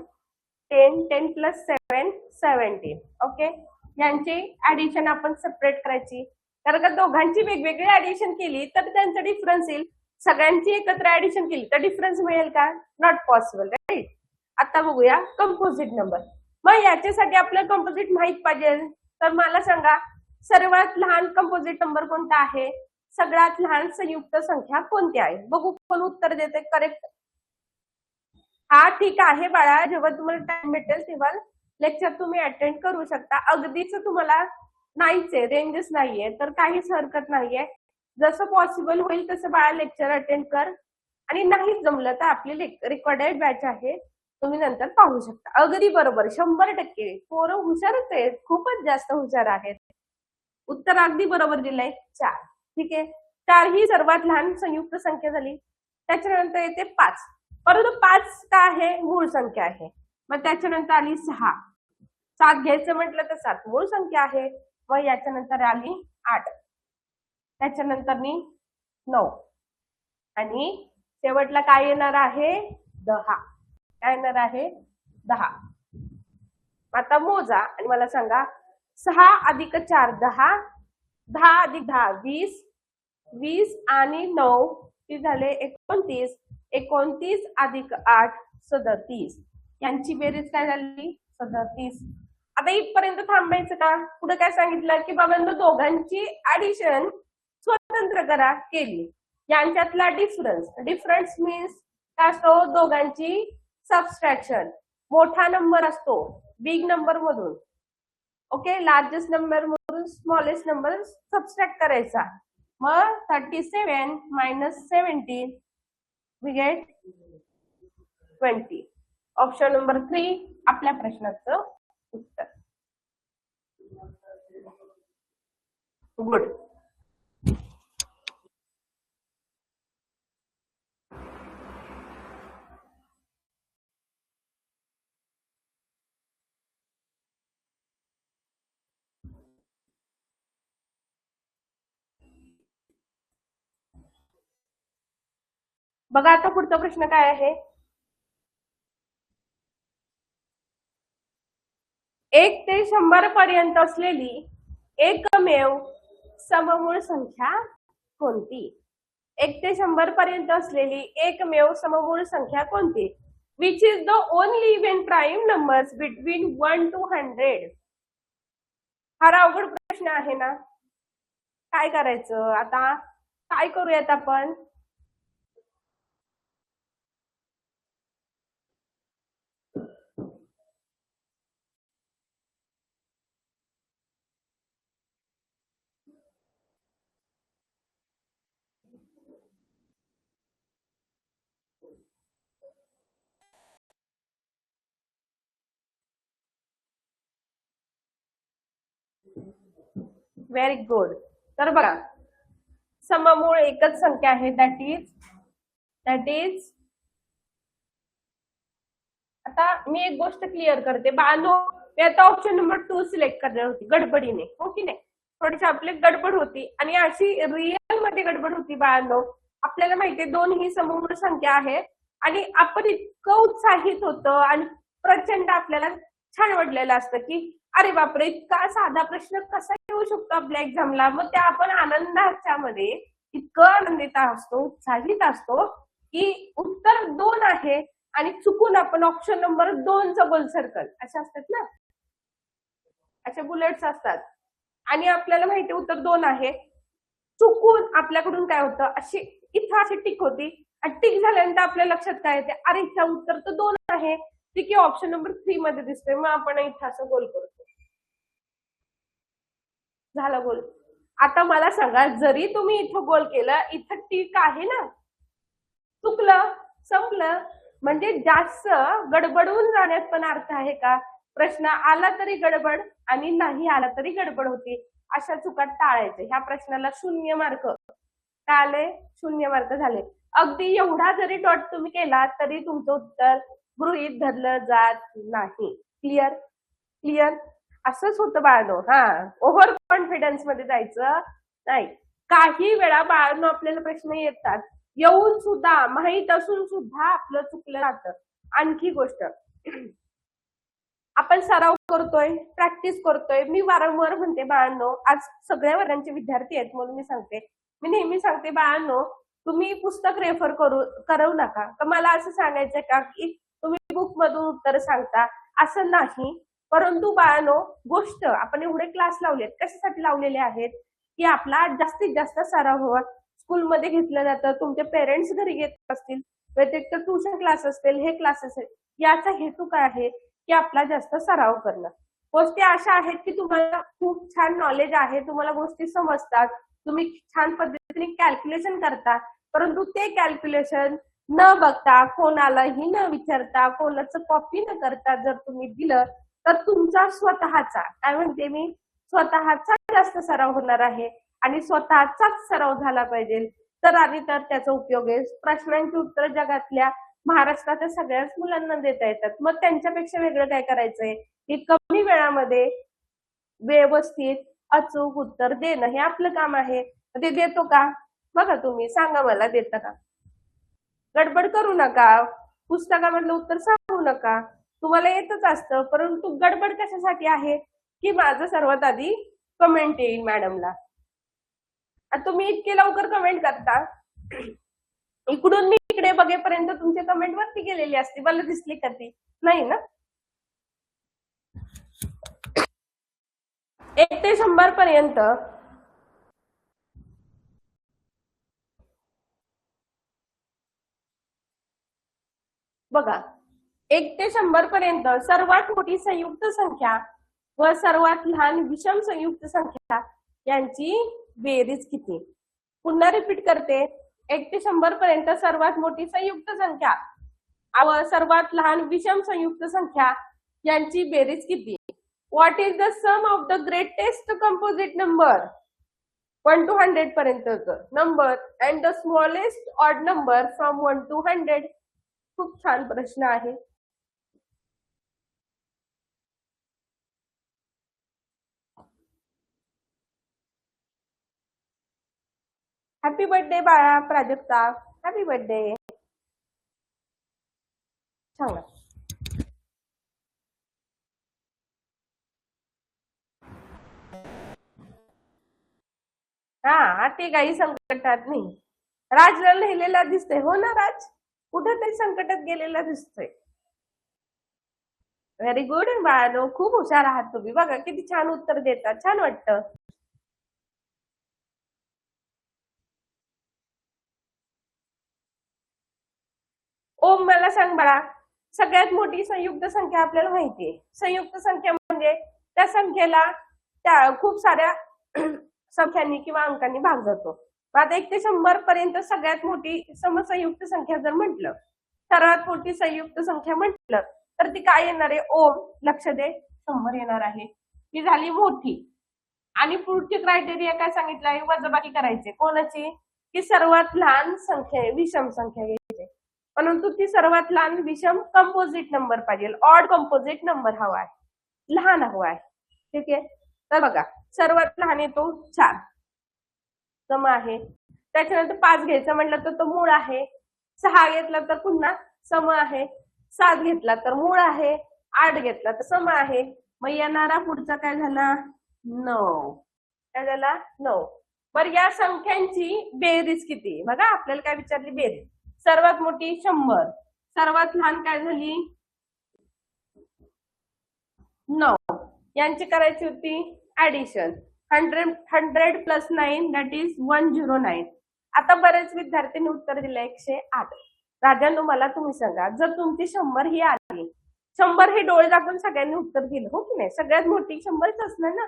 10, 10 + 7 17. ओके, यांची ऍडिशन आपण सेपरेट करायची, कारण का दोघांची वेगवेगळी ऍडिशन केली तर त्यांचा डिफरन्स येईल. सगळ्यांची एकत्र ऍडिशन केली तर डिफरन्स मिळेल का? Not possible, right. आता बघूया कंपोजिट नंबर. मग याच्यासाठी आपल्याला कंपोजिट माहित पाहिजे, तर मला सांगा सर्वात लहान कंपोजिट नंबर कोणता आहे? सगळ्यात लहान संयुक्त संख्या कोणती आहे? बघू कोण उत्तर देते करेक्ट. हा, ठीक आहे बाळा, जेव्हा तुम्हाला टाइम भेटेल तेव्हा लेक्चर तुम्ही अटेंड करू शकता. अगदीच तुम्हाला नाहीच आहे, रेंजच नाहीये तर काहीच हरकत नाहीये. जसं पॉसिबल होईल तसं बाळा लेक्चर अटेंड कर, आणि नाहीच जमलं तर आपली रेकॉर्डेड बॅच आहे, तुम्ही नंतर पाहू शकता. अगदी बरोबर, 100%. पोरं हुशारच आहेत, खूपच जास्त हुशार आहेत. उत्तर अगदी बरोबर दिलंय, 4. ठीक आहे, 4 ही सर्वात लहान संयुक्त संख्या झाली. त्याच्यानंतर येते 5, परंतु 5 का आहे? मूळ संख्या आहे. मग त्याच्यानंतर आली 6. 7 घ्यायचं म्हटलं तर 7 मूळ संख्या आहे. मग याच्यानंतर आली 8, त्याच्यानंतर 9, आणि शेवटला काय येणार आहे? 10. काय येणार आहे? 10. आता मोजा आणि मला सांगा. 6 + 4 10, 10 + 10 20, 20 आणि 9 ती झाले 29, 29 + 8 37. यांची बेरीज काय झाली? 37. आता इथपर्यंत थांबायचं का? पुढे काय सांगितलं की बाबांनो दोघांची ऍडिशन स्वतंत्र करा केली. यांच्यातला डिफरन्स मीन्स काय असतो? दोघांची सबस्ट्रॅक्शन. मोठा नंबर असतो बिग नंबर मधून, ओके, लार्जेस्ट नंबर मधून स्मॉलेस्ट नंबर सबस्ट्रॅक्ट करायचा. मग 37 minus 17 we get 20. Option number 3 आपल्या प्रश्नाचं उत्तर. गुड. बघा आता पुढचा प्रश्न काय आहे. 1 ते 100 पर्यंत असलेली एकमेव सममूळ संख्या कोणती? 1 ते 100 पर्यंत असलेली एकमेव सममूळ संख्या कोणती? Which is the only even prime numbers between 1 to 100. हा अवघड प्रश्न आहे ना. काय करायचं आता? काय करूयात आपण? Very good. तर बघा, सममूळ एकच संख्या आहे, दॅट इज आता मी एक गोष्ट क्लिअर करते बाळांनो. मी आता ऑप्शन नंबर 2 सिलेक्ट करणार होती गडबडीने, हो की नाही. थोडीशी आपली गडबड होती आणि अशी रिअल मध्ये गडबड होती बाळांनो. आपल्याला माहितीये 2 ही सममूळ संख्या आहे आणि आपण इतकं उत्साहित होतो आणि प्रचंड आपल्याला छान वाटलेलं असतं की अरे बापरे, इतका साधा प्रश्न कसा येऊ शकतो आपल्या एक्झामला. मग त्या आपण आनंदाच्या मध्ये इतकं आनंदित असतो, उत्साहित असतो की उत्तर 2 आहे आणि चुकून आपण ऑप्शन नंबर 2चं गोल सर्कल असे असतात ना, असे बुलेट्स असतात आणि आपल्याला माहिती उत्तर 2 आहे. चुकून आपल्याकडून काय होतं, अशी इथं अशी टिक होती आणि टिक झाल्यानंतर आपल्या लक्षात काय येते, अरे इथं उत्तर तर 2 आहे, ठीक आहे ऑप्शन नंबर 3 मध्ये दिसतोय. मग आपण इथं असं गोल करतो. झालं गोल. आता मला सांगा, जरी तुम्ही इथं गोल केलं, इथं टिक आहे ना, चुकलं संपलं. म्हणजे जास्त गडबडून जाण्यात पण अर्थ आहे का? प्रश्न आला तरी गडबड आणि नाही आला तरी गडबड होती. अशा चुका टाळायचे. ह्या प्रश्नाला 0 मार्क. काय आले? 0 मार्क झाले. अगदी एवढा जरी डॉट तुम्ही केला तरी तुमचं उत्तर गृहीत धरलं जात नाही. क्लिअर? क्लिअर? असंच होतं बाळांनो. हा, ओव्हर कॉन्फिडन्स मध्ये जायचं नाही. काही वेळा बाळांनो आपल्याला प्रश्न येतात, येऊन सुद्धा माहित असून सुद्धा आपलं चुकलं जातं. आणखी गोष्ट, आपण सराव करतोय, प्रॅक्टिस करतोय. मी वारंवार म्हणते बाळांनो, आज सगळ्या वर्गांचे विद्यार्थी आहेत म्हणून मी सांगते, मी नेहमी सांगते बाळांनो, तुम्ही पुस्तक रेफर करू नका. तर मला असं सांगायचं का की तुम्ही बुक मधून उत्तर सांगता असं नाही. परंतु बाळांनो, गोष्ट आपण एवढे क्लास लावलेत, कशासाठी लावलेले आहेत की आपला जास्तीत जास्त सराव व्हावा. स्कूलमध्ये घेतलं जातं, तुमचे पेरेंट्स घरी घेत असतील, व्यतिरिक्त ट्युशन क्लास असतील, हे क्लासेस आहेत. याचा हेतू काय आहे की आपला जास्त सराव करणं. गोष्टी अशा आहेत की तुम्हाला खूप छान नॉलेज आहे, तुम्हाला गोष्टी समजतात, तुम्ही छान पद्धतीने कॅल्क्युलेशन करता, परंतु ते कॅल्क्युलेशन न बघता, कोणालाही न विचारता, कोणाचं कॉपी न करता जर तुम्ही दिलं तर तुमचा स्वतःचा, काय म्हणते मी, स्वतःचा जास्त सराव होणार आहे आणि स्वतःचाच सराव झाला पाहिजे. तर आणि तर त्याचा उपयोग आहे. प्रश्नांची उत्तर जगातल्या महाराष्ट्राच्या सगळ्याच मुलांना देता येतात. मग त्यांच्यापेक्षा वेगळं काय करायचंय की कमी वेळामध्ये व्यवस्थित अचूक उत्तर देणं हे आपलं काम आहे. ते देतो का? बघा तुम्ही सांगा मला, देता का? गडबड करू नका, पुस्तकामधलं उत्तर सांगू नका. तुम्हाला येतच असतं, परंतु गडबड कशासाठी आहे की माझं सर्वात आधी कमेंट येईल मॅडमला. तुम्ही इतके लवकर कमेंट करता, इकडून मी इकडे बघेपर्यंत तुमची कमेंट वरती गेलेली असते, मला दिसली का ती? नाही ना. 1 ते 100 पर्यंत बघा, 1 ते 100 पर्यंत सर्वात मोठी संयुक्त संख्या व सर्वात लहान विषम संयुक्त संख्या यांची बेरीज किती? पुन्हा रिपीट करते, 1 ते 100 पर्यंत सर्वात मोठी संयुक्त संख्या व सर्वात लहान विषम संयुक्त संख्या यांची बेरीज किती? What is the sum of the greatest composite number 1 to 100 पर्यंतचं number and the smallest odd number from 1 to 100? खूप छान प्रश्न आहे. हॅपी बर्थडे बाळा प्राजक्ता, हॅपी बर्थडे. सांगा. हा, ते काही संकटात नाही. राजला लिहिलेला दिसतंय, हो ना राज? कुठेतरी संकटात गेलेला दिसतोय. व्हेरी गुड बाळानो, खूप हुशार आहात तुम्ही. बघा किती छान उत्तर देतात, छान वाटतं. ओम मला सांग बाळा, सगळ्यात मोठी संयुक्त संख्या आपल्याला माहितीये. संयुक्त संख्या म्हणजे त्या संख्येला त्या खूप साऱ्या संख्यांनी किंवा अंकांनी भाग जातो. आता 1 ते 100 पर्यंत सगळ्यात मोठी समसंयुक्त संख्या जर म्हटलं, सर्वात मोठी संयुक्त संख्या म्हटलं तर ती काय येणार आहे? ओम लक्ष दे, 100 येणार आहे. ती झाली मोठी. आणि पुढची क्रायटेरिया काय सांगितलंय? वजाबाकी करायचे. कोणाची? की सर्वात लहान संख्या, विषम संख्या घ्यायची. परंतु ती सर्वात लहान विषम कंपोजिट नंबर पाहिजे, ऑड कंपोजिट नंबर हवा आहे, लहान हवा आहे. ठीक आहे. तर बघा, सर्वात लहान येतो 4, सम आहे. त्याच्यानंतर 5 घ्यायचं म्हटलं तर तो मूळ आहे. 6 घेतला तर पुन्हा सम आहे. 7 घेतला तर मूळ आहे. 8 घेतला तर सम आहे. मग येणारा पुढचा काय झाला? 9. काय झाला? 9. बरं, या संख्यांची बेरीज किती? बघा, आपल्याला काय विचारली? बेरीज. सर्वात मोठी 100, सर्वात लहान काय झाली? 9. यांची करायची होती ऍडिशन. 100 plus 9 that is 109. आता बरेच विद्यार्थ्यांनी उत्तर दिलं 108. राजांनो, मला तुम्ही सांगा, जर तुमची 100 ही आली, 100 हे डोळे दाखवून सगळ्यांनी उत्तर दिलं, हो की नाही? सगळ्यात मोठी 100च असणार ना.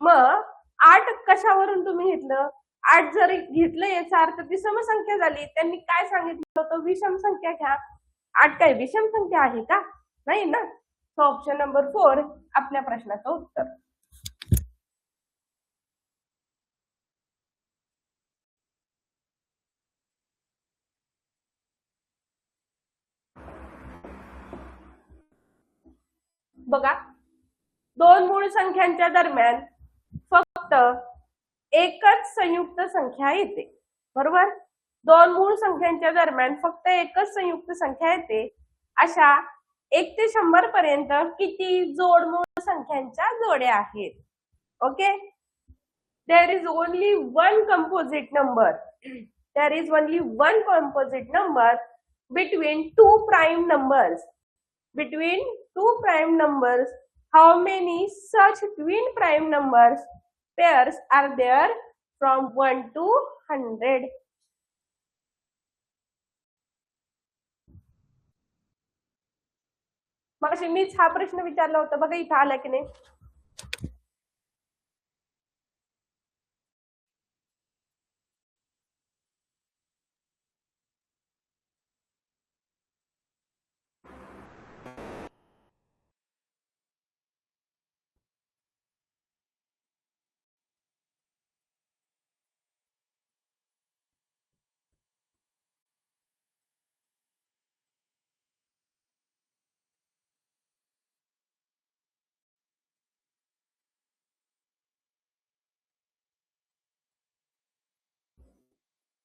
मग 8 कशावरून तुम्ही घेतलं? 8 जर घेतलं याचा अर्थ ती समसंख्या झाली. त्यांनी काय सांगितलं होतं? विषम संख्या घ्या. 8 काय विषम संख्या आहे का? नाही ना. सो ऑप्शन नंबर 4 आपल्या प्रश्नाचं उत्तर. बघा, दोन मूळ संख्यांच्या दरम्यान फक्त एकच संयुक्त संख्या येते, बरोबर? दोन मूळ संख्यांच्या दरम्यान फक्त एकच संयुक्त संख्या येते. अशा 1 ते 100 पर्यंत किती जोड मूळ संख्यांच्या जोड्या आहेत? Okay, there is only one composite number. There is only one composite number between two prime numbers. Between two prime numbers, how many such twin prime numbers pairs are there from 1 to 100? मग मीच हा प्रश्न विचारला होता, बघा इथं आला की नाही?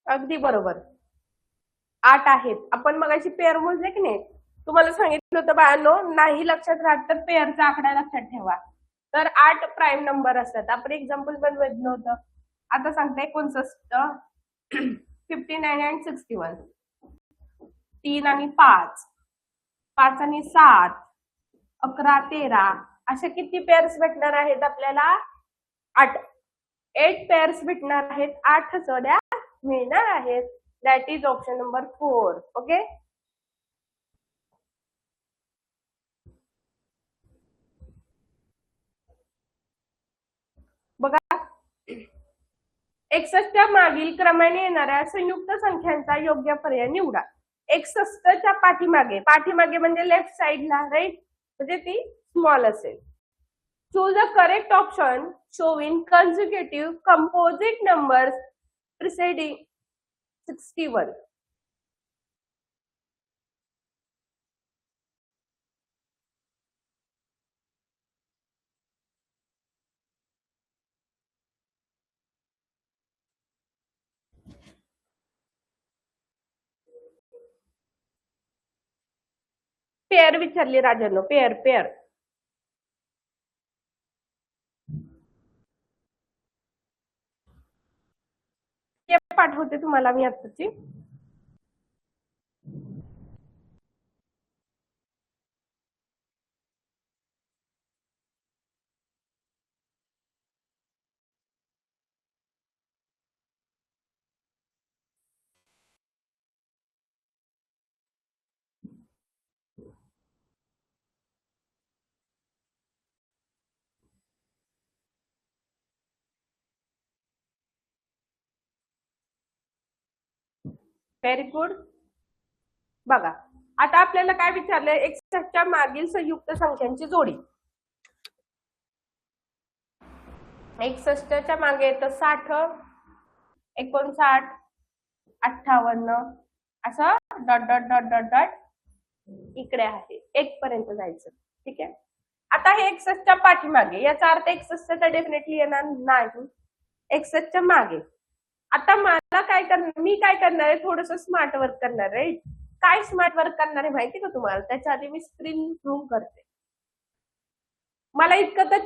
अगदी बरोबर, 8 आहेत. आपण मगाशी पेअर मोजले की नाही? तुम्हाला सांगितलं होतं बाळांनो, नाही लक्षात राहत तर पेअरचा आकडा लक्षात ठेवा. तर 8 प्राइम नंबर असतात. आपण एक्झाम्पल पण बघितलं होतं. आता सांगते 69, 59 आणि 61. 3 आणि 5, 5 आणि 7, 11, 13 अशा किती पेअर्स भेटणार आहेत आपल्याला? 8. 8 पेअर्स भेटणार आहेत, 8 जोड्या मिळणार आहेत. That is option number 4. Okay, 61 मागील क्रमाने येणाऱ्या संयुक्त संख्यांचा योग्य पर्याय निवडा. 61च्या पाठीमागे म्हणजे लेफ्ट साइडला, राईट, म्हणजे ती स्मॉल असेल. Choose the correct option showing कन्सिक्युटिव्ह composite numbers preceding 61. Pair विचारली राजांनो, पेअर पेअर. पाठवते तुम्हाला मी आत्ताची. Very good. बघा आता आपल्याला काय विचारलंय, 61च्या मागील संयुक्त संख्यांची जोडी. 61च्या मागे येतं 60, 59, 58, असं dot dot dot dot dot इकडे आहे, 1 पर्यंत जायचं. ठीक आहे. आता हे 61च्या पाठीमागे, याचा अर्थ 61च्या डेफिनेटली येणार नाही, 61च्या मागे. आता मला काय करणार, मी काय करणार आहे, थोडस स्मार्ट वर्क करणार, राईट. काय स्मार्ट वर्क करणार आहे माहिती का तुम्हाला? त्याच्या आधी मी स्क्रीन झूम करते. मला इतकं तर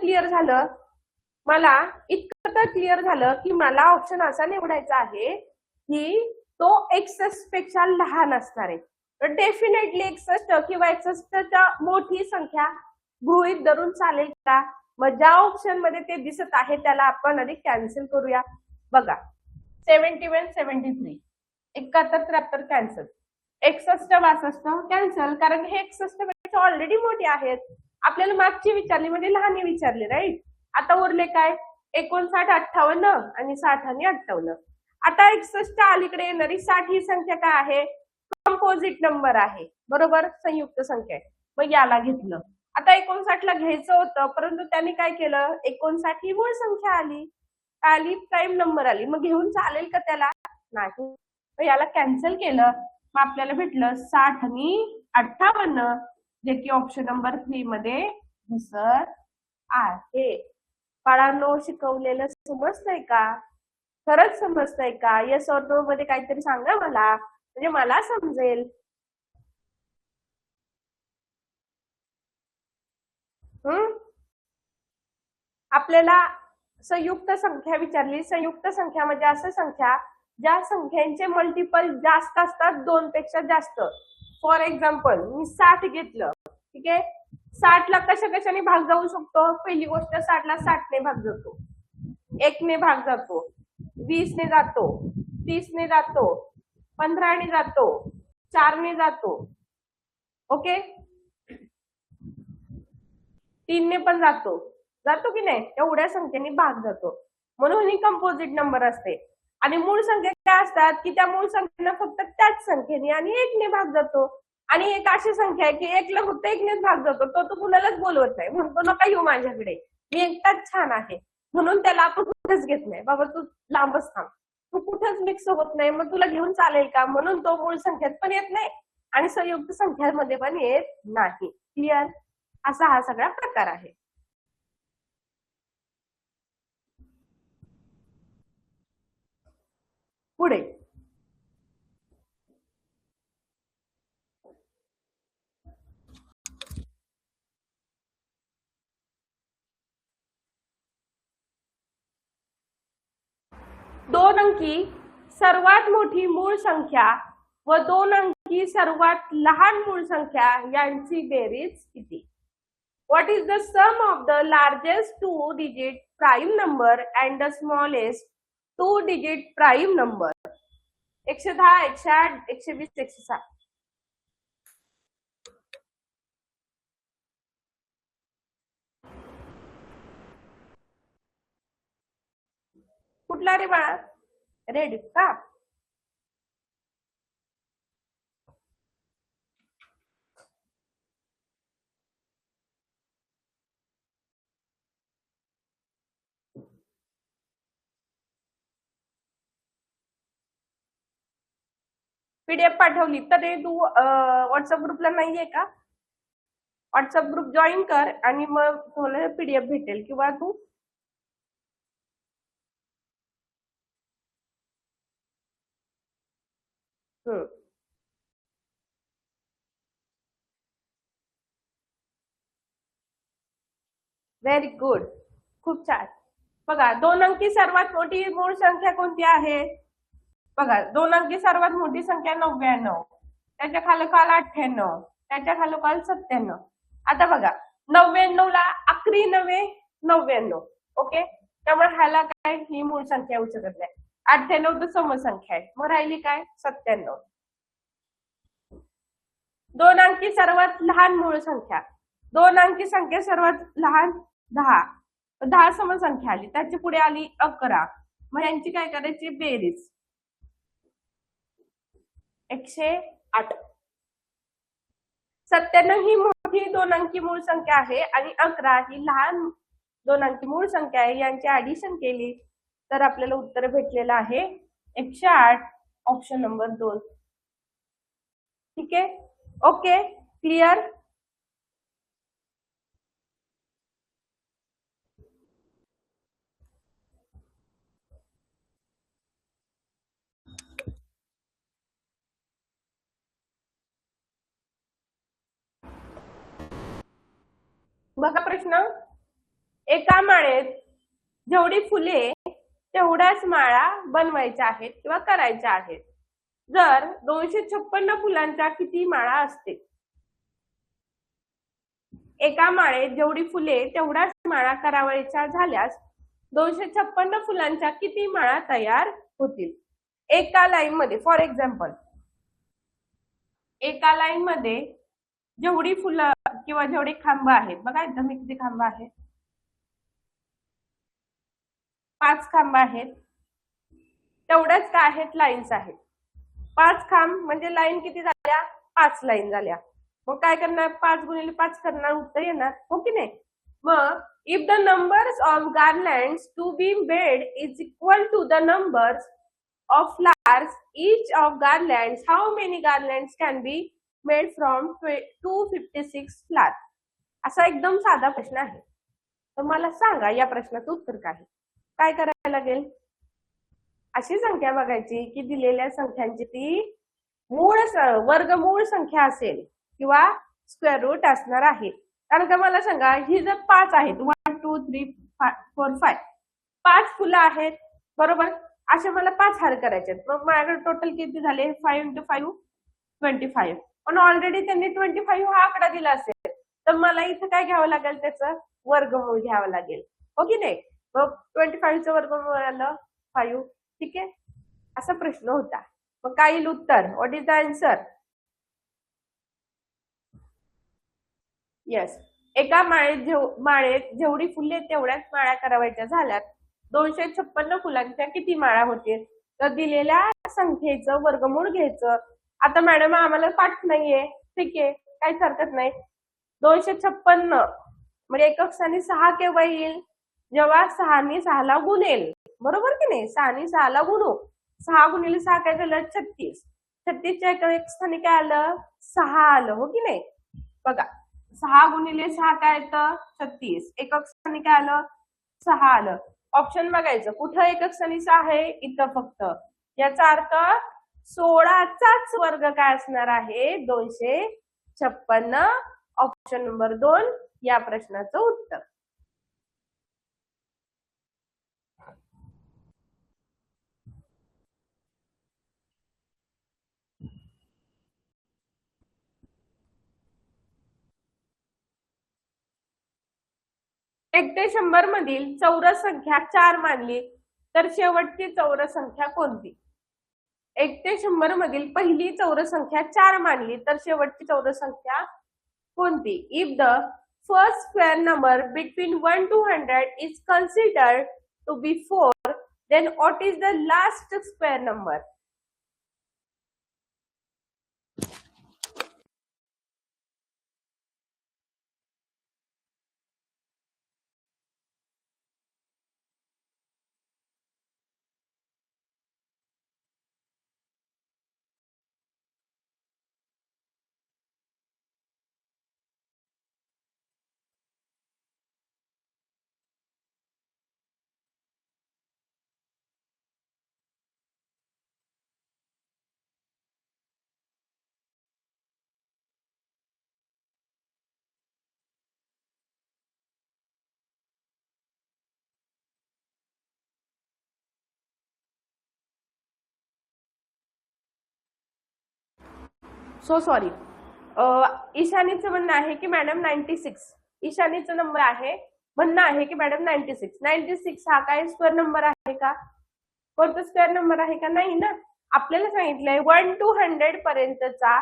क्लिअर झालं की मला ऑप्शन असा निवडायचा आहे की तो 61 पेक्षा लहान असणार आहे. तर डेफिनेटली 61 किंवा 61च्या मोठी संख्या गृहीत धरून चालेल का? मग ज्या ऑप्शन मध्ये ते दिसत आहे त्याला आपण आधी कॅन्सल करूया. बघा 71, 73, 71, 73 कॅन्सल, 61, 62 कॅन्सल, कारण हे 61 पेक्षा ऑलरेडी मोठे आहेत. आपल्याला मागची विचारली म्हणजे लहान विचारली, राईट. आता उरले काय, 59, 58 आणि 60 आणि 58. आता 61च्या अलीकडे येणारी 60 ही संख्या काय आहे? कंपोजिट नंबर आहे, बरोबर, संयुक्त संख्या आहे. मग याला घेतलं. आता 59ला घ्यायचं होतं, परंतु त्यांनी काय केलं, 59 ही मूळ संख्या आली, प्राईम नंबर आली. मग घेऊन चालेल का त्याला? नाही. मग याला कॅन्सल केलं. मग आपल्याला भेटलं 60 आणि 58, जे की ऑप्शन नंबर 3 मध्ये दिसत आहे. बाळांनो, शिकवलेलं समजतंय का? खरंच समजतंय का? येस ऑर नो मध्ये काहीतरी सांगा मला, म्हणजे मला समजेल. आपल्याला संयुक्त संख्या विचारली. संयुक्त संख्या म्हणजे असं संख्या ज्या संख्यांचे मल्टिपल जास्त असतात, 2 पेक्षा जास्त. फॉर एक्झाम्पल मी 60 घेतलं, ठीक आहे. 60ला कशाने भाग जाऊ शकतो? पहिली गोष्ट 60ला 60 ने भाग जातो, 1 ने भाग जातो, 20 ने जातो, 30 ने जातो, 15 ने जातो, 4 ने जातो, ओके, 3 ने पण जातो की नाही? एवढ्या संख्येने भाग जातो, म्हणून ही कंपोजिट नंबर असते. आणि मूळ संख्या काय असतात की त्या मूळ संख्येला फक्त त्याच संख्येने आणि 1 ने भाग जातो. आणि एक अशी संख्या आहे की 1ला फक्त 1 नेच भाग जातो, तो कुणालाच बोलवत नाही, म्हणतो नका येऊ माझ्याकडे, मी एकटाच छान आहे, म्हणून त्याला आपण कुठेच घेत नाही. बाबा तू लांबच थांब, तू कुठेच मिक्स होत नाही, मग तुला घेऊन चालेल का? म्हणून तो मूळ संख्येत पण येत नाही आणि संयुक्त संख्यांमध्ये पण येत नाही. क्लिअर? असा हा सगळा प्रकार आहे. पुढे 2 अंकी सर्वात मोठी मूळ संख्या व 2 अंकी सर्वात लहान मूळ संख्या यांची बेरीज किती? What is the sum of the largest 2-digit prime number and the smallest 2-digit prime number? 110, 108, 120, 160. कुठला रे बाळा? रेडी का? पीडीएफ पाठवली तर तू व्हॉट्सअप ग्रुपला नाहीये का? व्हॉट्सअप ग्रुप जॉईन कर आणि मग तुला पीडीएफ भेटेल किंवा तू व्हेरी गुड, खूप छान. बघा 2 अंकी सर्वात मोठी मूळ संख्या कोणती आहे? बघा 2 अंकी सर्वात मोठी संख्या 99, त्याच्या खालोखाल 98, त्याच्या खालोखाल 97. आता बघा 99 ला अकरी नव्हे 99, ओके. त्यामुळे ह्याला काय ही मूळ संख्या येऊ शकत नाही. 98 तर समसंख्या आहे, मग राहिली काय 97. 2 अंकी सर्वात लहान मूळ संख्या, 2 अंकी संख्या सर्वात लहान 10, 10 समसंख्या आली, त्याची पुढे आली 11, मग यांची काय करायची बेरीज 108. 97 ही मोठी 2 अंकी मूळ संख्या आहे आणि 11 ही लहान 2 अंकी मूळ संख्या आहे. यांची ऍडिशन केली तर आपल्याला उत्तर भेटलेलं आहे 108, ऑप्शन नंबर 2. ठीक आहे, ओके, क्लिअर. बघा प्रश्न, एका माळेत जेवढी फुले तेवढ्याच माळा बनवायच्या आहेत किंवा करायच्या आहेत. जर 256 फुलांच्या किती माळा असते? एका माळेत जेवढी फुले तेवढ्याच माळा करावयाच्या झाल्यास 256 फुलांच्या किती माळा तयार होतील? एका लाईन मध्ये, फॉर एक्झाम्पल एका लाईन मध्ये जेवढी फुलं किंवा जेवढे खांब आहेत, बघा एकदम किती खांब आहेत, 5 खांब आहेत, तेवढ्याच काय आहेत लाईन्स आहेत. 5 खांब म्हणजे लाईन किती झाल्या? 5 लाईन झाल्या. मग काय करणार? 5 गुणिले 5 करणार, उत्तर येणार, हो की नाही? मग if the numbers of garlands to be made is equal to the numbers of flowers each of garlands, how many garlands can be made from 256 flowers? असा एकदम साधा प्रश्न आहे. तर मला सांगा या प्रश्नाचं उत्तर काय करायला लागेल? अशी संख्या बघायची की दिलेल्या संख्यांची ती वर्गमूळ संख्या असेल किंवा स्क्वेअर रूट असणार आहे. कारण का मला सांगा, ही जर 5 आहेत, 1 2 3 4 5, 5 फुलं आहेत, बरोबर. असे मला 5 हार करायचे, मग माझ्याकडे टोटल किती झाले? 5 × 5 25. पण ऑलरेडी त्यांनी 25 हा आकडा दिला असेल, तर मला इथं काय घ्यावं लागेल? त्याचं वर्गमूळ घ्यावं लागेल, हो की नाही? मग 25चं वर्गमूळ आलं 5. ठीक आहे, असा प्रश्न होता. मग काय येईल उत्तर? What is the answer? Yes, एका माळेत जेवढी फुले तेवढ्याच माळा करावयाच्या झाल्यात 256 फुलांच्या किती माळा होतील? तर दिलेल्या संख्येचं वर्गमूळ घ्यायचं. आता मॅडम आम्हाला पाठ नाहीये, ठीक आहे, काहीच हरकत नाही. 256 म्हणजे एकक स्थानी 6 केव्हा येईल? जेव्हा 6 ने 6 ला गुणेल, बरोबर की नाही? 6 ने 6 ला गुणू, 6 गुणिले 6 काय झालं? 36. 36च्या एकक स्थानी काय आलं? 6 आलं, हो की नाही? बघा 6 गुणिले 6 काय येतं? 36. एकक स्थानी काय आलं? 6 आलं. ऑप्शन बघायचं, कुठं एकक स्थानी 6 आहे? इथं फक्त. याचा अर्थ 16चाच वर्ग काय असणार आहे? 256. ऑप्शन नंबर 2 या प्रश्नाचं उत्तर. एक ते 100 मधील चौरस संख्या 4 मानली तर शेवटची चौरस संख्या कोणती? 1 ते 100 मधील पहिली चौरस संख्या 4 मानली तर शेवटची चौरस संख्या कोणती? If the first square number between 1 to 100 is considered to be 4, Then what is the last square number? So sorry, ईशानीचं म्हणणं आहे की मॅडम 96. ईशानीचं नंबर आहे, म्हणणं आहे की मॅडम 96. 96 हा काय स्क्वेअर नंबर आहे का? कोणता स्क्वेअर नंबर आहे का? नाही ना. आपल्याला सांगितलंय 1 to 100 पर्यंतचा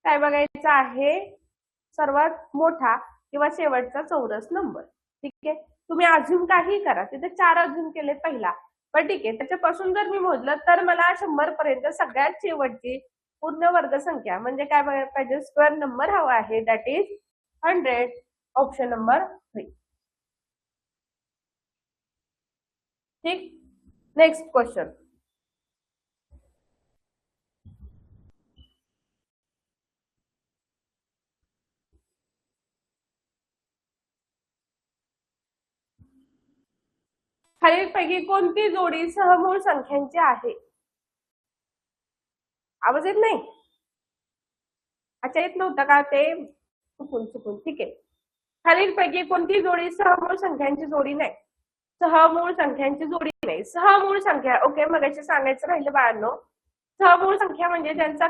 काय बघायचा आहे, सर्वात मोठा किंवा शेवटचा चौरस नंबर. ठीक आहे, तुम्ही अजून काही करा, तिथे 4 अजून केले पहिला, पण ठीक आहे. त्याच्यापासून जर मी मोजलं तर मला 100 पर्यंत सगळ्यात शेवटची पूर्ण वर्ग संख्या म्हणजे काय बघायला पाहिजे, स्क्वेअर नंबर हवा आहे, दॅट इज 100. Option number 3. ठीक. Next question. खालीलपैकी कोणती जोडी सहमूळ संख्यांची आहे? आवाज येत नाही? अच्छा, येत नव्हता का? ते चुकून. ठीक आहे. खालीलपैकी कोणती जोडी सहमूळ संख्यांची जोडी नाही? सहमूळ संख्यांची जोडी नाही. सहमूळ संख्या, ओके, मगाशी सांगायचं राहिलं बाळांनो, सहमूळ संख्या म्हणजे त्यांचा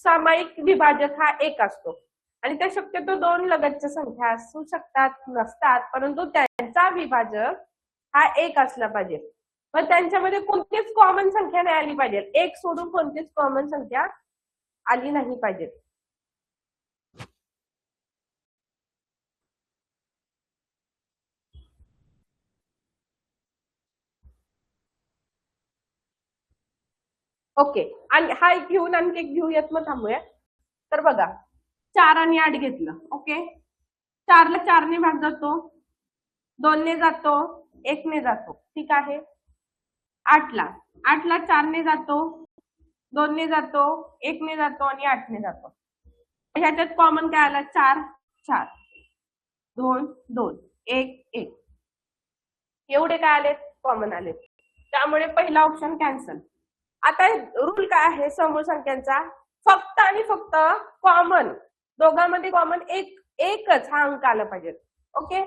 सामायिक विभाजक हा 1 असतो आणि त्या शक्यतो 2 लगतच्या संख्या असू शकतात, नसतात, परंतु त्यांचा विभाजक हा 1 असला पाहिजे. पण त्यांच्यामध्ये कोणतीच कॉमन संख्या नाही आली पाहिजे. 1 सोडून कोणतीच कॉमन संख्या आली नाही पाहिजे. ओके, आणि हा एक घेऊन आणखी एक घेऊयात, मग थांबूया. तर बघा, 4 आणि 8 घेतलं. ओके, 4 ला 4 ने भाग जातो, 2 ने जातो, 1 ने जातो. ठीक आहे. 8 ला 4 ने जातो, 2 ने जातो, 1 ने जातो आणि 8 ने जातो. ह्याच्यात कॉमन काय आला? 4 4, 2 2, 1 1. एवढे काय आलेत? कॉमन आलेत. त्यामुळे पहिला ऑप्शन कॅन्सल. आता रूल काय आहे समूळ संख्यांचा? फक्त आणि फक्त कॉमन, दोघांमध्ये कॉमन एकच हा अंक आला पाहिजे. ओके,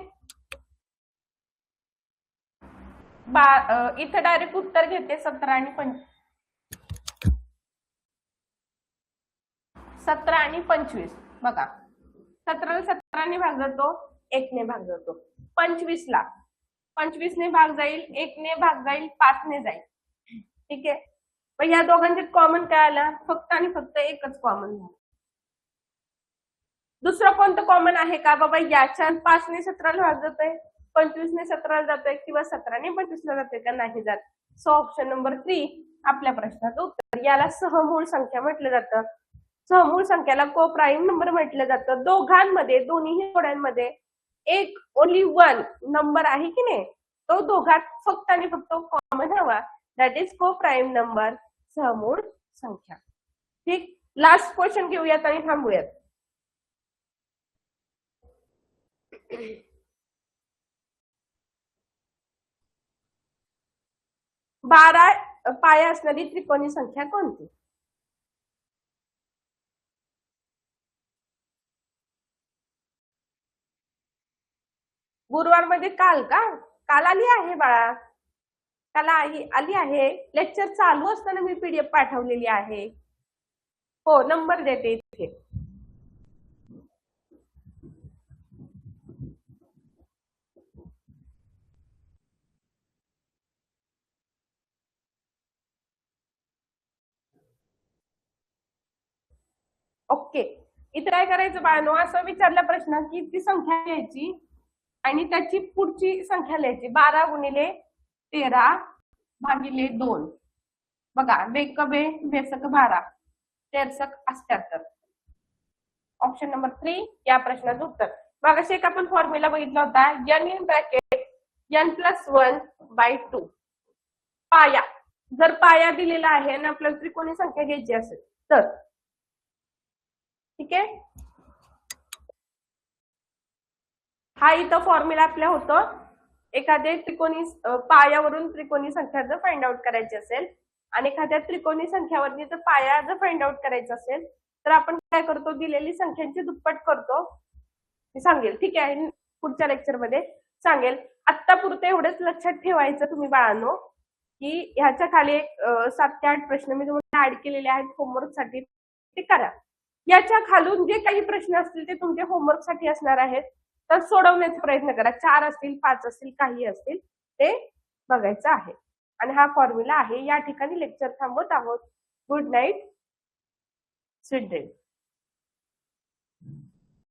इथं डायरेक्ट उत्तर घेते. 17 आणि 25. बघा, 17 ला 17 ने भाग जातो, 1 ने भाग जातो. 25 ला 25 ने भाग जाईल, 1 ने भाग जाईल, 5 ने जाईल. ठीक आहे. पण या दोघांच्यात कॉमन काय आला? फक्त आणि फक्त एकच कॉमन झालं. दुसरं कोणतं कॉमन आहे का? बाबा याच्यात 5 ने 17 ला भाग जातोय, 25 ने 17 ला जातोय, किंवा 17 ने 25 ला जातोय का? नाही जात. सो ऑप्शन नंबर 3 आपल्या प्रश्नाचं उत्तर. याला सहमूळ संख्या म्हटलं जातं. सहमूळ संख्याला को प्राईम नंबर म्हटलं जातं. दोघांमध्ये, दोन्ही जोड्यांमध्ये एक ओनली 1 नंबर आहे की नाही, तो दोघात फक्त आणि फक्त कॉमन हवा, दॅट इज को प्राईम नंबर, सहमूळ संख्या. ठीक. लास्ट क्वेश्चन घेऊयात आणि थांबूयात. 12 पाया असणारी त्रिकोणी संख्या कोणती? गुरुवार मध्ये काल का? काल आली आहे बाळा, काल आली आहे. लेक्चर चालू असताना मी पीडीएफ पाठवलेली आहे. हो, नंबर देते इथे. ओके, इथे काय करायचं बाळांनो, असं विचारला प्रश्न की ती संख्या घ्यायची आणि त्याची पुढची संख्या लिहायची. 12 गुणिले 13 भागिले 2. बघा वेकबे बेसक 12 तेरसक 78. ऑप्शन नंबर 3 या प्रश्नाचं उत्तर. मगाशी एक आपण फॉर्म्युला बघितला होता n इन ब्रॅकेट n+1/2 पाया. जर पाया दिलेला आहे आणि आपल्याला त्रिकोणी संख्या घ्यायची असेल तर ठीक आहे. हा इथं फॉर्म्युला आपल्या होतं. एखाद्या त्रिकोणी पायावरून त्रिकोणी संख्या जर फाइंड आउट करायची असेल आणि एखाद्या त्रिकोणी संख्यावरती जर पाया जर फाइंड आउट करायचा असेल तर आपण काय करतो, दिलेली संख्यांची दुप्पट करतो. मी सांगेल ठीक आहे, पुढच्या लेक्चर मध्ये सांगेल. आत्तापुरतं एवढंच लक्षात ठेवायचं तुम्ही बाळांनो की ह्याच्या खाली 7 ते 8 प्रश्न मी तुम्हाला ऍड केलेले आहेत होमवर्क साठी, ते करा. याच्या खालून जे काही प्रश्न असतील ते तुमचे होमवर्क साठी असणार आहेत, तर सोडवण्याचा प्रयत्न करा. 4 असतील 5 असतील काही असतील ते बघायचं आहे. आणि हा फॉर्म्युला आहे. या ठिकाणी लेक्चर थांबवत आहोत. Good night, sweet dream.